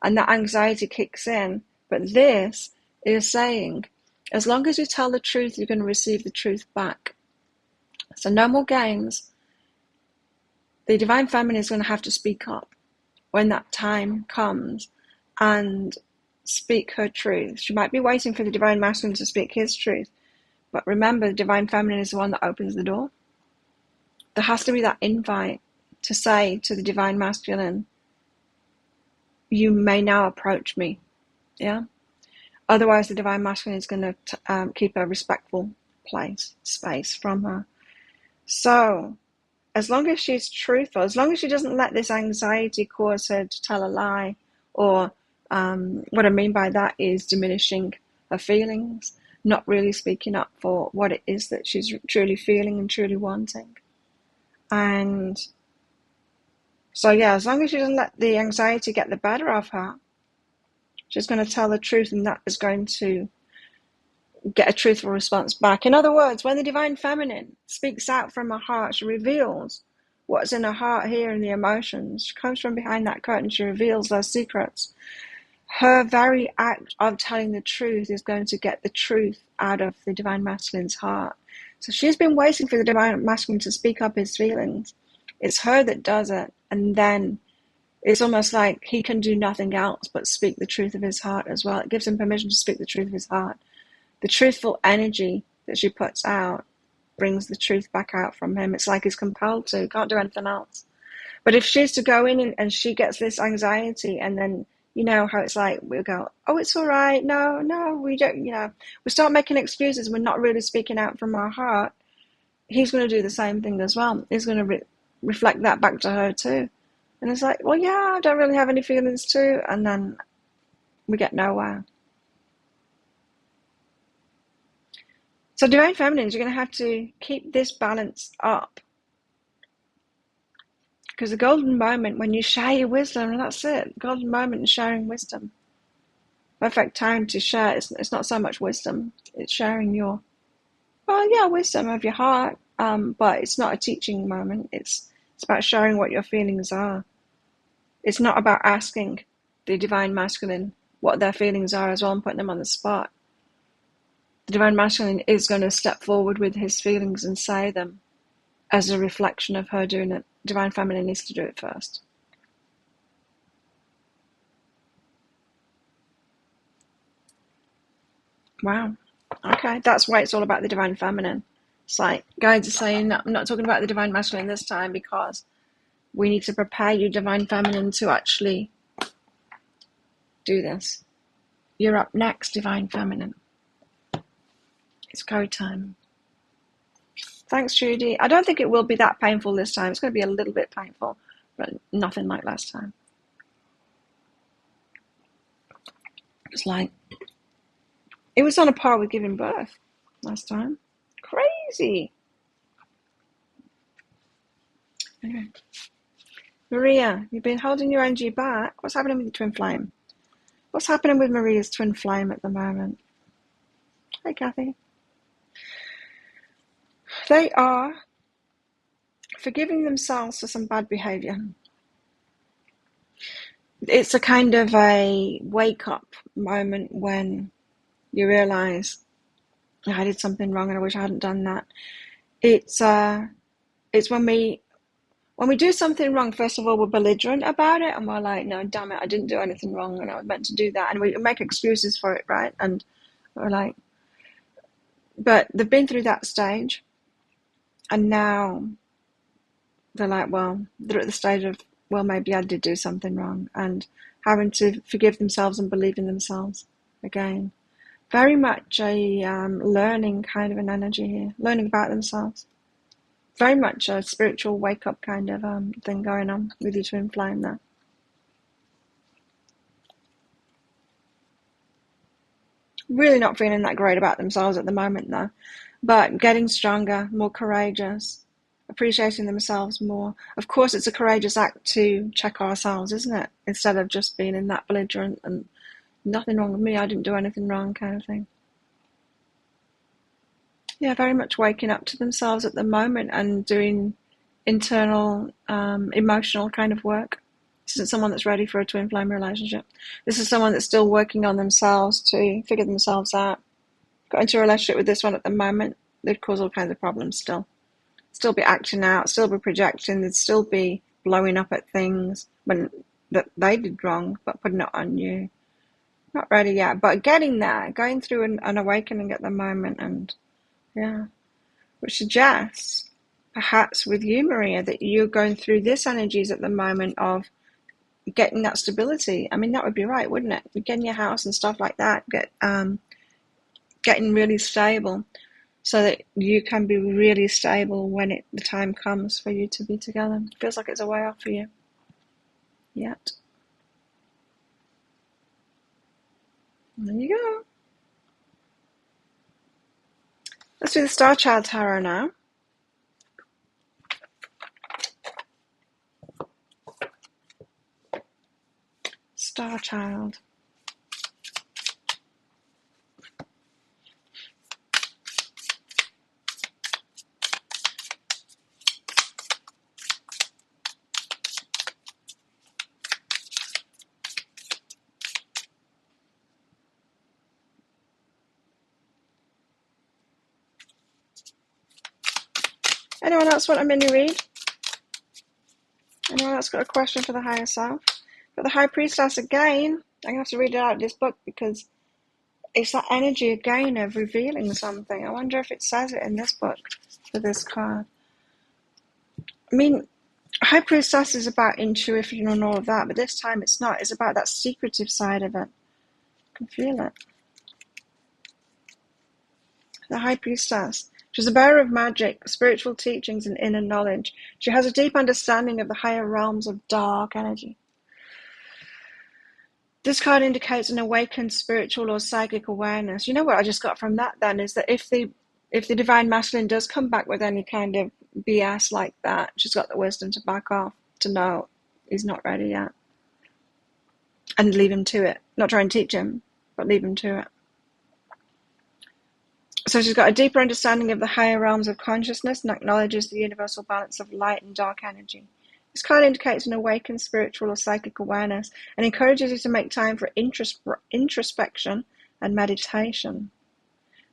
Speaker 1: and that anxiety kicks in. But this is saying, as long as you tell the truth, you're going to receive the truth back. So no more games. The Divine Feminine is going to have to speak up when that time comes and speak her truth. She might be waiting for the Divine Masculine to speak his truth, but remember, the Divine Feminine is the one that opens the door. There has to be that invite to say to the Divine Masculine, you may now approach me. Yeah. Otherwise, the Divine Masculine is going to keep a respectful space from her. So, as long as she's truthful, as long as she doesn't let this anxiety cause her to tell a lie, or what I mean by that is diminishing her feelings, not really speaking up for what it is that she's truly feeling and truly wanting. And so, yeah, as long as she doesn't let the anxiety get the better of her, she's going to tell the truth, and that is going to get a truthful response back. In other words, when the Divine Feminine speaks out from her heart, she reveals what's in her heart here and the emotions. She comes from behind that curtain. She reveals those secrets. Her very act of telling the truth is going to get the truth out of the Divine Masculine's heart. So she's been waiting for the Divine Masculine to speak up his feelings. It's her that does it. And then it's almost like he can do nothing else but speak the truth of his heart as well. It gives him permission to speak the truth of his heart. The truthful energy that she puts out brings the truth back out from him. It's like he's compelled to, can't do anything else. But if she's to go in and she gets this anxiety, and then, you know how it's like, we'll go, oh, it's all right. No, we don't, we start making excuses. We're not really speaking out from our heart. he's going to do the same thing as well. He's going to reflect that back to her too. And it's like, well, yeah, I don't really have any feelings too. And then we get nowhere. So Divine Feminines, you're going to have to keep this balance up. Because the golden moment when you share your wisdom, and that's it, golden moment in sharing wisdom. Perfect time to share. It's not so much wisdom, it's sharing your, wisdom of your heart. But it's not a teaching moment. It's about sharing what your feelings are. It's not about asking the Divine Masculine what their feelings are as well and putting them on the spot. The Divine Masculine is going to step forward with his feelings and say them as a reflection of her doing it. Divine Feminine needs to do it first. Wow. Okay, that's why it's all about the Divine Feminine. It's like guides are saying, I'm not talking about the Divine Masculine this time because we need to prepare you, Divine Feminine, to actually do this. You're up next, Divine Feminine. It's go time. Thanks, Judy. I don't think it will be that painful this time. It's going to be a little bit painful, but nothing like last time. It's like, it was on a par with giving birth last time. Crazy. Anyway. Maria, you've been holding your energy back. What's happening with your twin flame? What's happening with Maria's twin flame at the moment? Hey, Kathy. They are forgiving themselves for some bad behavior. It's a kind of a wake-up moment when you realize, I did something wrong and I wish I hadn't done that. It's when we do something wrong, first of all, we're belligerent about it and we're like, no, damn it, I didn't do anything wrong and I was meant to do that. And we make excuses for it, right? And we're like, but they've been through that stage. And now they're like, well, they're at the stage of, well, maybe I did do something wrong, and having to forgive themselves and believe in themselves again. Very much a learning kind of an energy here, learning about themselves. Very much a spiritual wake-up kind of thing going on with your twin flame there. Really not feeling that great about themselves at the moment, though. But getting stronger, more courageous, appreciating themselves more. Of course, it's a courageous act to check ourselves, isn't it? Instead of just being in that belligerent and nothing wrong with me, I didn't do anything wrong kind of thing. Yeah, very much waking up to themselves at the moment and doing internal, emotional kind of work. This isn't someone that's ready for a twin flame relationship. This is someone that's still working on themselves to figure themselves out. Got into a relationship with this one at the moment, they'd cause all kinds of problems still. Still be acting out, still be projecting, they'd still be blowing up at things when that they did wrong, but putting it on you. Not ready yet, but getting there, going through an awakening at the moment, and yeah, which suggests, perhaps with you, Maria, that you're going through this energies at the moment of getting that stability. I mean, that would be right, wouldn't it? Getting your house and stuff like that, getting really stable so that you can be really stable when the time comes for you to be together. It feels like it's a way off for you yet. There you go. Let's do the Starchild Tarot now. Starchild. Anyone else want a mini read? Anyone else got a question for the higher self? For the High Priestess again, I'm going to have to read it out of this book because it's that energy again of revealing something. I wonder if it says it in this book for this card. I mean, High Priestess is about intuition and all of that, but this time it's not. It's about that secretive side of it. I can feel it. The High Priestess She's a bearer of magic, spiritual teachings, and inner knowledge. She has a deep understanding of the higher realms of dark energy. This card indicates an awakened spiritual or psychic awareness. You know what I just got from that then is that if the divine masculine does come back with any kind of BS like that, she's got the wisdom to back off, to know he's not ready yet. And leave him to it. Not try and teach him, but leave him to it. So she's got a deeper understanding of the higher realms of consciousness and acknowledges the universal balance of light and dark energy. This card indicates an awakened spiritual or psychic awareness and encourages you to make time for introspection and meditation.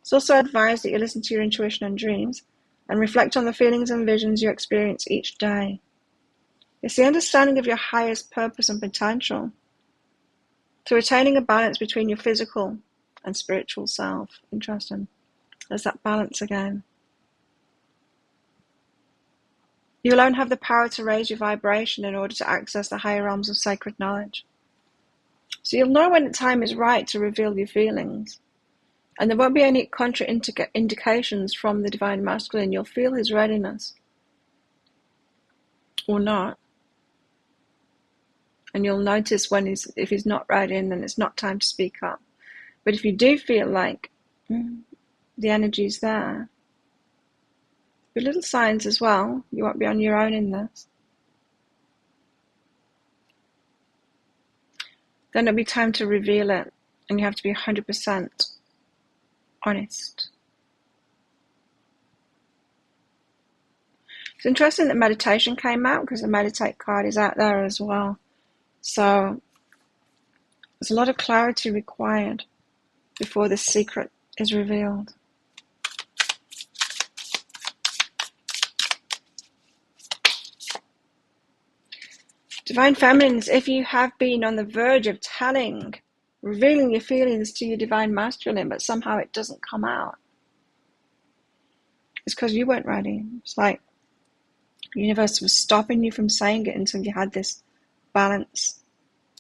Speaker 1: It's also advised that you listen to your intuition and dreams and reflect on the feelings and visions you experience each day. It's the understanding of your highest purpose and potential to attaining a balance between your physical and spiritual self. Interesting. There's that balance again. You alone have the power to raise your vibration in order to access the higher realms of sacred knowledge. So you'll know when the time is right to reveal your feelings. And there won't be any contraindications from the divine masculine. You'll feel his readiness. Or not. And you'll notice if he's not ready, then it's not time to speak up. But if you do feel like the energy's there, be little signs as well. You won't be on your own in this. Then it'll be time to reveal it, and you have to be 100% honest. It's interesting that meditation came out because the meditate card is out there as well. So there's a lot of clarity required before this secret is revealed. Divine Feminines, if you have been on the verge of revealing your feelings to your Divine Masculine, but somehow it doesn't come out, it's because you weren't ready. It's like the universe was stopping you from saying it until you had this balance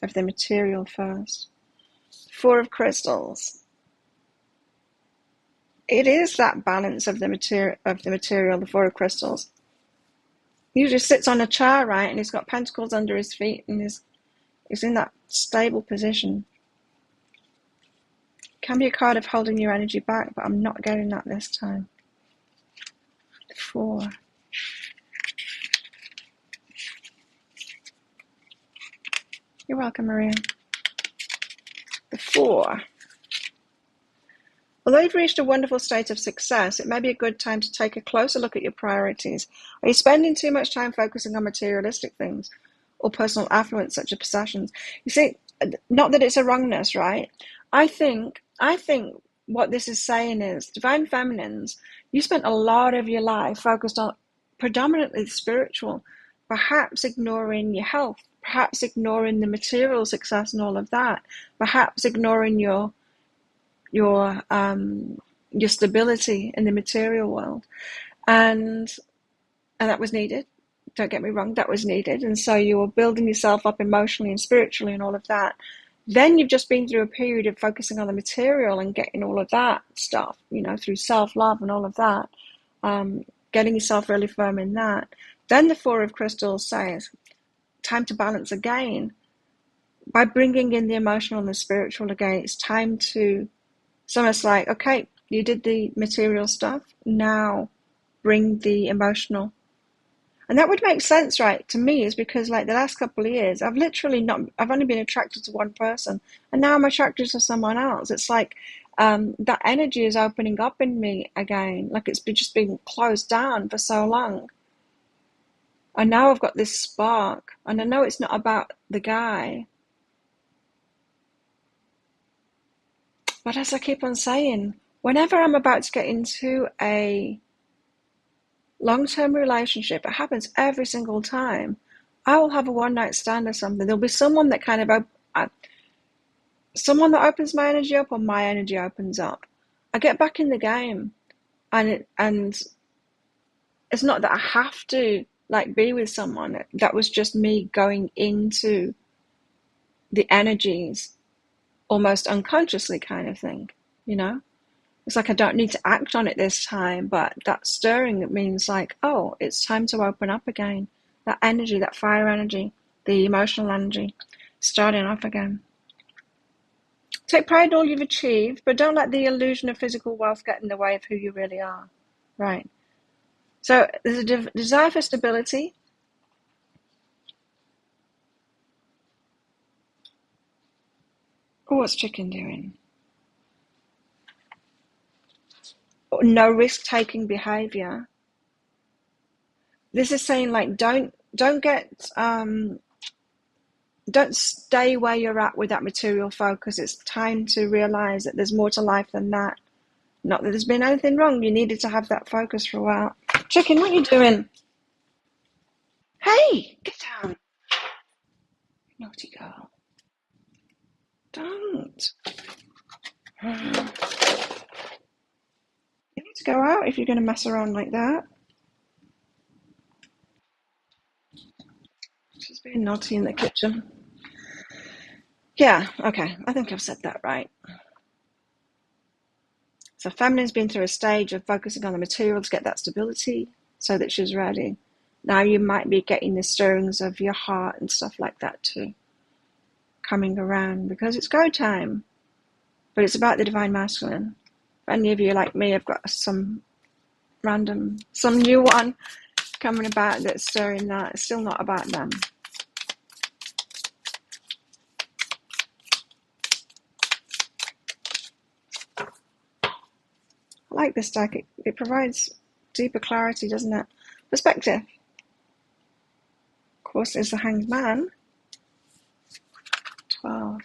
Speaker 1: of the material first. Four of Crystals. It is that balance of the material, the Four of Crystals. He usually sits on a chair, right, and he's got pentacles under his feet, and he's in that stable position. Can be a card of holding your energy back, but I'm not getting that this time. 4. You're welcome, Maria. The 4. Although you've reached a wonderful state of success, it may be a good time to take a closer look at your priorities. Are you spending too much time focusing on materialistic things or personal affluence, such as possessions? You see, not that it's a wrongness, right? I think what this is saying is, Divine Feminines, you spent a lot of your life focused on predominantly the spiritual, perhaps ignoring your health, perhaps ignoring the material success and all of that, perhaps ignoring your stability in the material world, and that was needed. Don't get me wrong, that was needed. And so you were building yourself up emotionally and spiritually and all of that. Then you've just been through a period of focusing on the material and getting all of that stuff, through self-love and all of that, getting yourself really firm in that. Then the Four of Crystals says, time to balance again. By bringing in the emotional and the spiritual again, it's time to, it's almost like, okay, you did the material stuff, now bring the emotional. And that would make sense, right, to me, is because like the last couple of years, I've only been attracted to one person, and now I'm attracted to someone else. It's like that energy is opening up in me again, like it's just been closed down for so long. And now I've got this spark, and I know it's not about the guy. But as I keep on saying, whenever I'm about to get into a long-term relationship, it happens every single time, I will have a one-night stand or something. There'll be someone that someone that opens my energy up, or my energy opens up. I get back in the game, and it's not that I have to be with someone. That was just me going into the energies almost unconsciously, kind of thing, It's like I don't need to act on it this time, but that stirring, it means like, oh, it's time to open up again. That energy, that fire energy, the emotional energy, starting off again. Take pride in all you've achieved, but don't let the illusion of physical wealth get in the way of who you really are. Right. So there's a desire for stability. Oh, what's chicken doing? No risk-taking behavior. This is saying like don't stay where you're at with that material focus. It's time to realize that there's more to life than that. Not that there's been anything wrong. You needed to have that focus for a while. Chicken, what are you doing? Hey, get down. Naughty girl. Don't. You need to go out if you're going to mess around like that. She's being naughty in the kitchen. Yeah, okay. I think I've said that right. So feminine's been through a stage of focusing on the material to get that stability so that she's ready. Now you might be getting the stirrings of your heart and stuff like that too, coming around because it's go time. But it's about the divine masculine. If any of you like me have got some new one coming about that's stirring that, it's still not about them. I like this deck. It provides deeper clarity, doesn't it? Perspective. Of course, there's the Hanged Man. 12.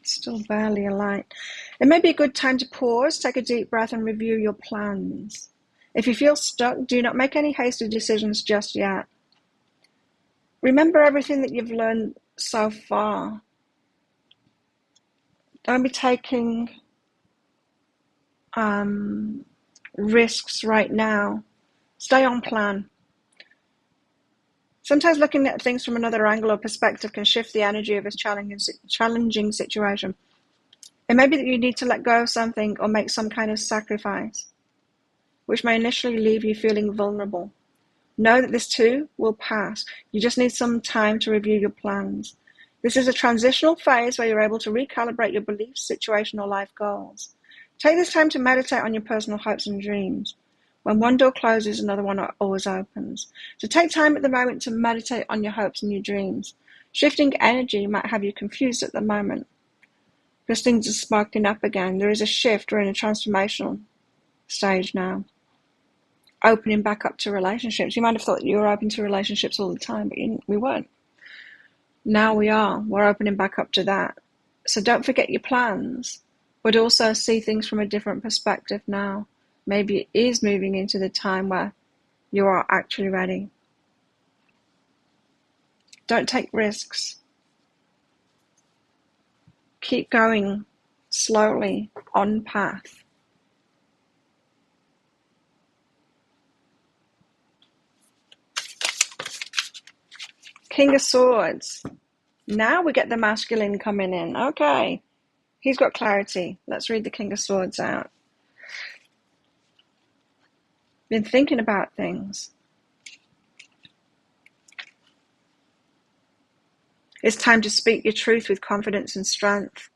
Speaker 1: Still barely a light. It may be a good time to pause, take a deep breath, and review your plans. If you feel stuck, do not make any hasty decisions just yet. Remember everything that you've learned so far. Don't be taking risks right now. Stay on plan. Sometimes looking at things from another angle or perspective can shift the energy of a challenging situation. It may be that you need to let go of something or make some kind of sacrifice, which may initially leave you feeling vulnerable. Know that this too will pass. You just need some time to review your plans. This is a transitional phase where you're able to recalibrate your beliefs, situation, or life goals. Take this time to meditate on your personal hopes and dreams. When one door closes, another one always opens. So take time at the moment to meditate on your hopes and your dreams. Shifting energy might have you confused at the moment, because things are sparking up again. There is a shift. We're in a transformational stage now. Opening back up to relationships. You might have thought you were open to relationships all the time, but we weren't. Now we are. We're opening back up to that. So don't forget your plans, but also see things from a different perspective now. Maybe it is moving into the time where you are actually ready. Don't take risks. Keep going slowly on path. King of Swords. Now we get the masculine coming in. Okay. He's got clarity. Let's read the King of Swords out. Been thinking about things. It's time to speak your truth with confidence and strength.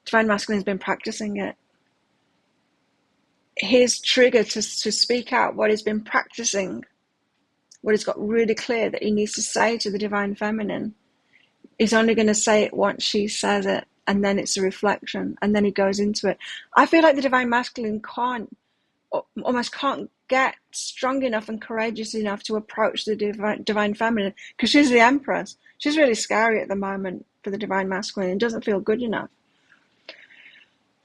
Speaker 1: Divine Masculine has been practicing it. His trigger to speak out what he's been practicing, what he's got really clear that he needs to say to the Divine Feminine, he's only going to say it once she says it, and then it's a reflection, and then he goes into it. I feel like the Divine Masculine almost can't get strong enough and courageous enough to approach the Divine Feminine, because she's the Empress. She's really scary at the moment for the Divine Masculine. It doesn't feel good enough.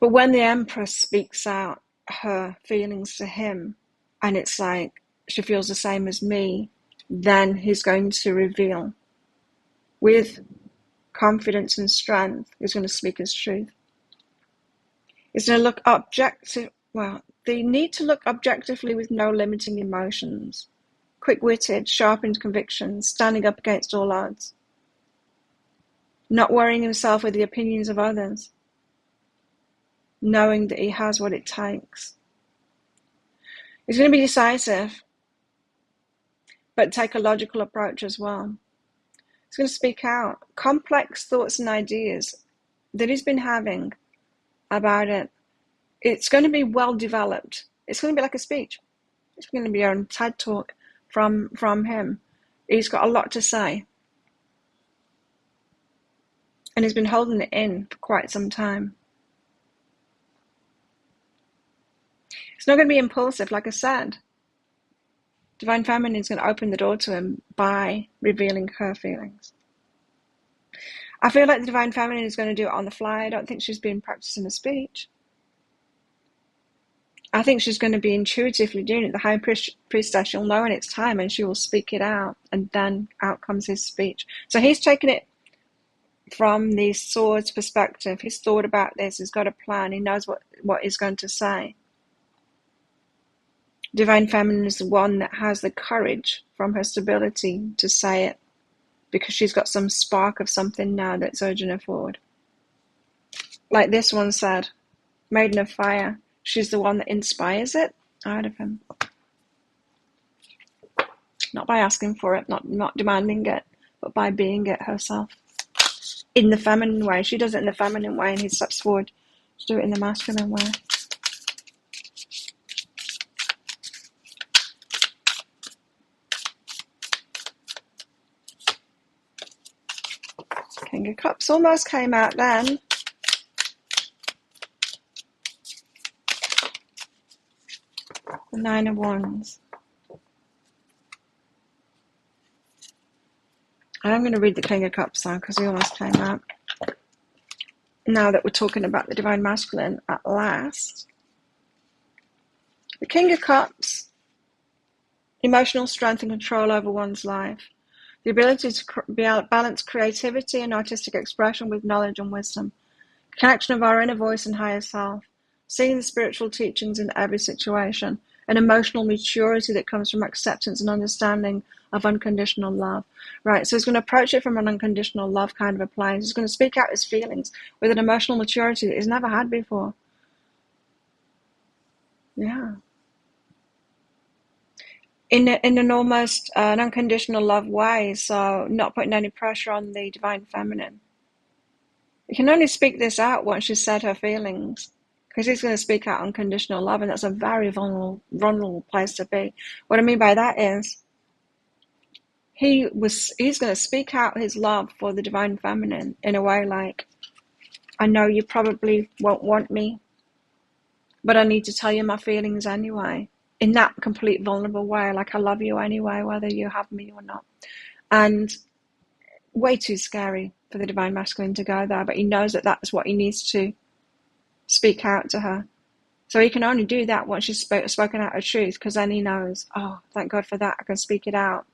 Speaker 1: But when the Empress speaks out her feelings to him, and it's like she feels the same as me, then he's going to reveal with confidence and strength. He's going to speak his truth. He's going to look objective. Well, they need to look objectively with no limiting emotions. Quick-witted, sharpened convictions, standing up against all odds. not worrying himself with the opinions of others, knowing that he has what it takes. He's going to be decisive, but take a logical approach as well. He's going to speak out complex thoughts and ideas that he's been having about it. It's going to be well developed. It's going to be like a speech. It's going to be a TED talk from him. He's got a lot to say. And he's been holding it in for quite some time. It's not going to be impulsive, like I said. Divine Feminine is going to open the door to him by revealing her feelings. I feel like the Divine Feminine is going to do it on the fly. I don't think she's been practicing a speech. I think she's going to be intuitively doing it. The High Priestess, she'll know when it's time and she will speak it out, and then out comes his speech. So he's taken it from the sword's perspective. He's thought about this, he's got a plan, he knows what he's going to say. Divine Feminine is the one that has the courage from her stability to say it, because she's got some spark of something now that's urging her forward. Like this one said, Maiden of Fire, she's the one that inspires it out of him. Not by asking for it, not demanding it, but by being it herself. In the feminine way. She does it in the feminine way, and he steps forward to do it in the masculine way. King of Cups almost came out then. The Nine of Wands. I'm going to read the King of Cups now because he almost came out. Now that we're talking about the Divine Masculine at last. The King of Cups, emotional strength and control over one's life. The ability to balance creativity and artistic expression with knowledge and wisdom. Connection of our inner voice and higher self. Seeing the spiritual teachings in every situation. An emotional maturity that comes from acceptance and understanding of unconditional love. Right, so he's going to approach it from an unconditional love kind of a place. He's going to speak out his feelings with an emotional maturity that he's never had before. Yeah. In an almost an unconditional love way, so not putting any pressure on the Divine Feminine. You can only speak this out once she's said her feelings, because he's going to speak out unconditional love, and that's a very vulnerable place to be. What I mean by that is, he's going to speak out his love for the Divine Feminine in a way like, I know you probably won't want me, but I need to tell you my feelings anyway. In that complete vulnerable way, like I love you anyway, whether you have me or not. And way too scary for the Divine Masculine to go there, but he knows that that's what he needs to speak out to her. So he can only do that once she's spoken out her truth, because then he knows, oh, thank God for that, I can speak it out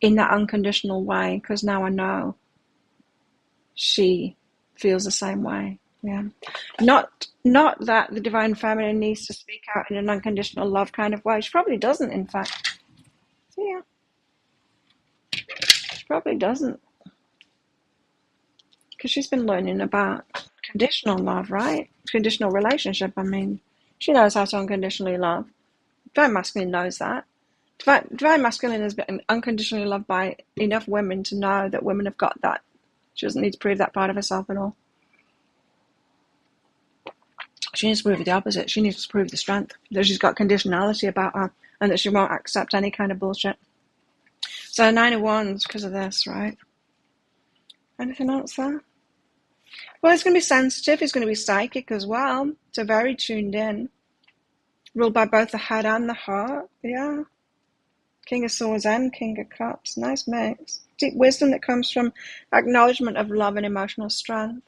Speaker 1: in that unconditional way, because now I know she feels the same way. Yeah, not that the Divine Feminine needs to speak out in an unconditional love kind of way. She probably doesn't, in fact. Yeah, she probably doesn't, because she's been learning about conditional love, right? Conditional relationship. I mean, she knows how to unconditionally love. Divine Masculine knows that. Divine Masculine has been unconditionally loved by enough women to know that women have got that. She doesn't need to prove that part of herself at all. She needs to prove the opposite. She needs to prove the strength, that she's got conditionality about her, and that she won't accept any kind of bullshit. So 9 of Wands because of this, right? Anything else there? Well, it's going to be sensitive. It's going to be psychic as well. So very tuned in. Ruled by both the head and the heart. Yeah. King of Swords and King of Cups. Nice mix. Deep wisdom that comes from acknowledgement of love and emotional strength,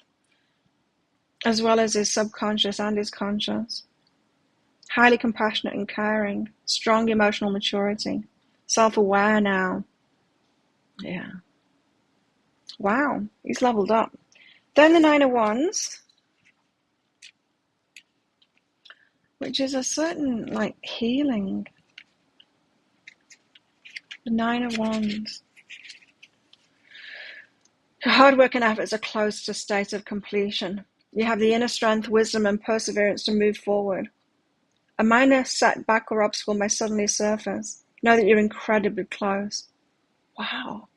Speaker 1: as well as his subconscious and his conscious. Highly compassionate and caring. Strong emotional maturity. Self-aware now. Yeah. Wow. He's leveled up. Then the 9 of Wands, which is a certain, like, healing. The 9 of Wands. Your hard work and efforts are close to a state of completion. You have the inner strength, wisdom, and perseverance to move forward. A minor setback or obstacle may suddenly surface. Know that you're incredibly close. Wow.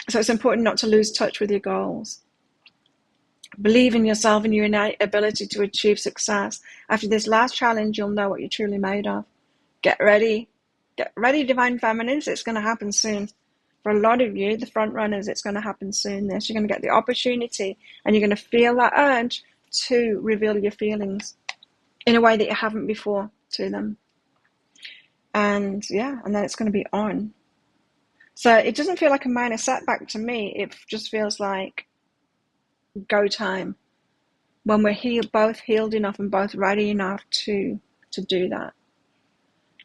Speaker 1: So it's important not to lose touch with your goals. Believe in yourself and your innate ability to achieve success. After this last challenge, you'll know what you're truly made of. Get ready. Get ready, Divine Feminines. It's going to happen soon. For a lot of you, the front runners, it's going to happen soon. You're going to get the opportunity and you're going to feel that urge to reveal your feelings in a way that you haven't before to them. And yeah, and then it's going to be on. So it doesn't feel like a minor setback to me. It just feels like go time when we're both healed enough and both ready enough to do that.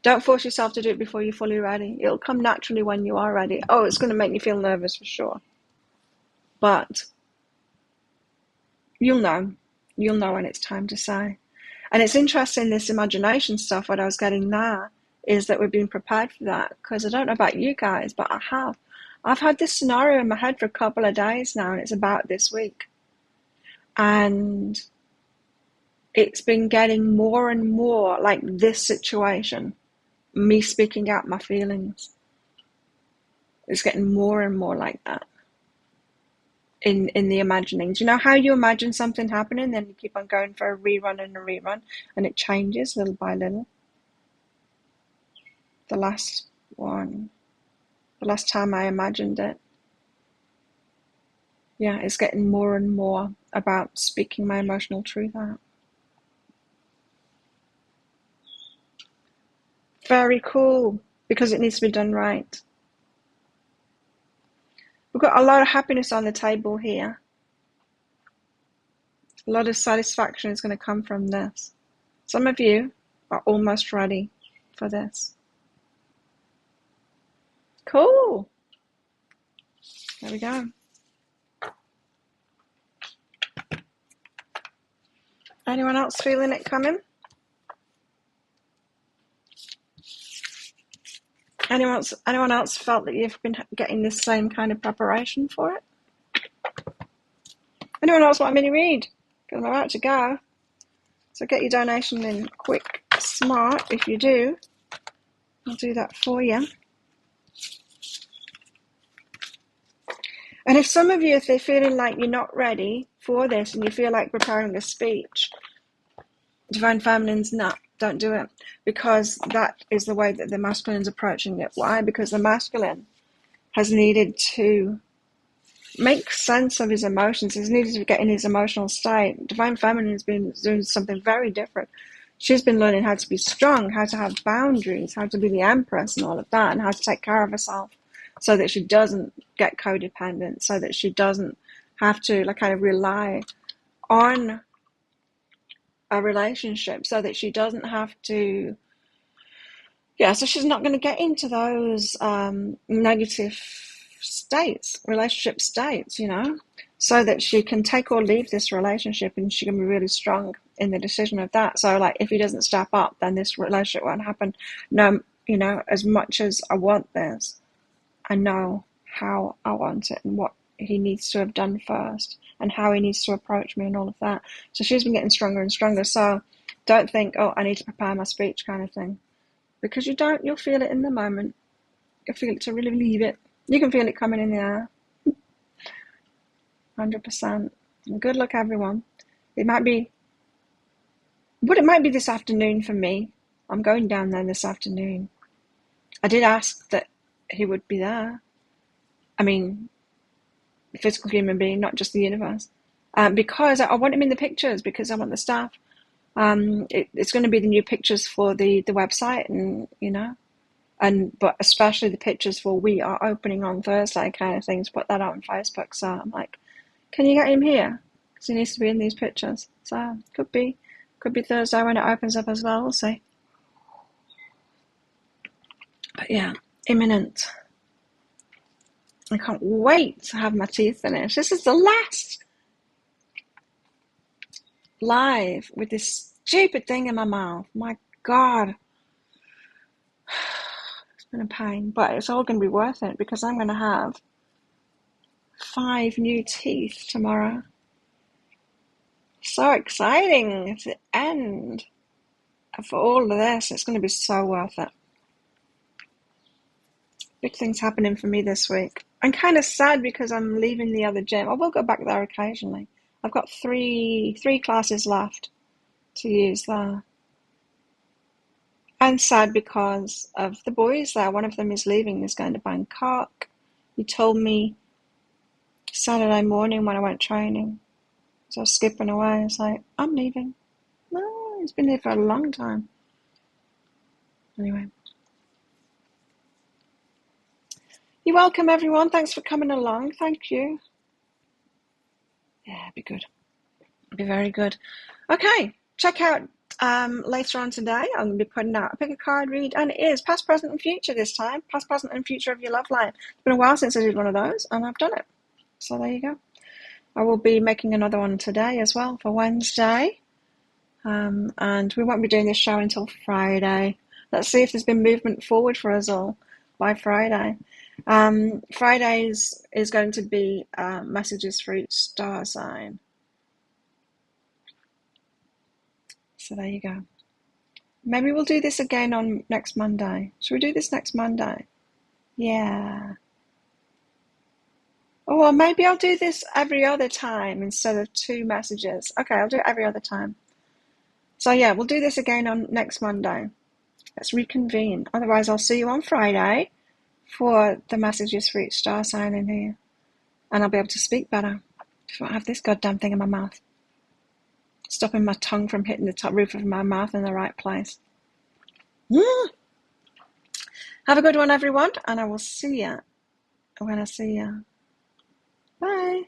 Speaker 1: Don't force yourself to do it before you're fully ready. It'll come naturally when you are ready. Oh, it's going to make you feel nervous for sure. But you'll know. You'll know when it's time to say. And it's interesting, this imagination stuff, what I was getting now, is that we're being prepared for that. Because I don't know about you guys, but I have. I've had this scenario in my head for a couple of days now, and it's about this week. And it's been getting more and more like this situation. Me speaking out my feelings. It's getting more and more like that in the imaginings. You know how you imagine something happening, then you keep on going for a rerun and a rerun, and it changes little by little. The last time I imagined it, yeah, it's getting more and more about speaking my emotional truth out. Very cool, because it needs to be done right. We've got a lot of happiness on the table here. A lot of satisfaction is going to come from this. Some of you are almost ready for this. Cool. There we go. Anyone else feeling it coming? Anyone else felt that you've been getting this same kind of preparation for it? Anyone else want me to read? Because I'm about to go. So get your donation in quick, smart. If you do, I'll do that for you. And if some of you, if they're feeling like you're not ready for this and you feel like preparing a speech, Divine Feminine's not. Don't do it, because that is the way that the masculine's approaching it. Why? Because the masculine has needed to make sense of his emotions. He's needed to get in his emotional state. Divine Feminine has been doing something very different. She's been learning how to be strong, how to have boundaries, how to be the empress and all of that, and how to take care of herself so that she doesn't get codependent, so that she doesn't have to kind of rely on a relationship, so that she doesn't have to, so she's not going to get into those negative states, relationship states, so that she can take or leave this relationship, and she can be really strong in the decision of that. So if he doesn't step up, then this relationship won't happen. No, as much as I want this, I know how I want it and what he needs to have done first and how he needs to approach me and all of that. So she's been getting stronger and stronger. So don't think, oh, I need to prepare my speech kind of thing. Because you don't, you'll feel it in the moment. You'll feel it to really believe it. You can feel it coming in the air. 100%. And good luck, everyone. It might be this afternoon for me. I'm going down there this afternoon. I did ask that he would be there. I mean, the physical human being, not just the universe. Because I want him in the pictures, because I want the staff. It's going to be the new pictures for the website, and but especially the pictures for we are opening on Thursday kind of things. Put that out on Facebook. So I'm like, can you get him here? Because he needs to be in these pictures. So could be Thursday when it opens up as well. We'll see. But yeah, imminent. I can't wait to have my teeth finished. This is the last live with this stupid thing in my mouth. My God. It's been a pain, but it's all going to be worth it, because I'm going to have 5 new teeth tomorrow. So exciting. It's the end of all of this. It's going to be so worth it. Big things happening for me this week. I'm kind of sad because I'm leaving the other gym. I will go back there occasionally. I've got three classes left to use there. I'm sad because of the boys there. One of them is leaving. He's going to Bangkok. He told me Saturday morning when I went training. So I was skipping away. I was like, I'm leaving. No, he's been here for a long time. Anyway. You're welcome, everyone. Thanks for coming along. Thank you. Yeah, it'd be good. It'd be very good. Okay, check out later on today. I'm going to be putting out a pick a card read, and it is past, present, and future this time. Past, present, and future of your love life. It's been a while since I did one of those, and I've done it. So there you go. I will be making another one today as well for Wednesday. And we won't be doing this show until Friday. Let's see if there's been movement forward for us all by Friday. Fridays is going to be messages for each star sign. So there you go. Maybe we'll do this again on next Monday. Should we do this next Monday? Yeah. Oh, well, maybe I'll do this every other time instead of 2 messages. Okay, I'll do it every other time. So yeah, we'll do this again on next Monday. Let's reconvene. Otherwise, I'll see you on Friday for the messages for each star sign in here. And I'll be able to speak better. Just won't have this goddamn thing in my mouth. Stopping my tongue from hitting the top roof of my mouth in the right place. Have a good one, everyone. And I will see you when I see you. Bye.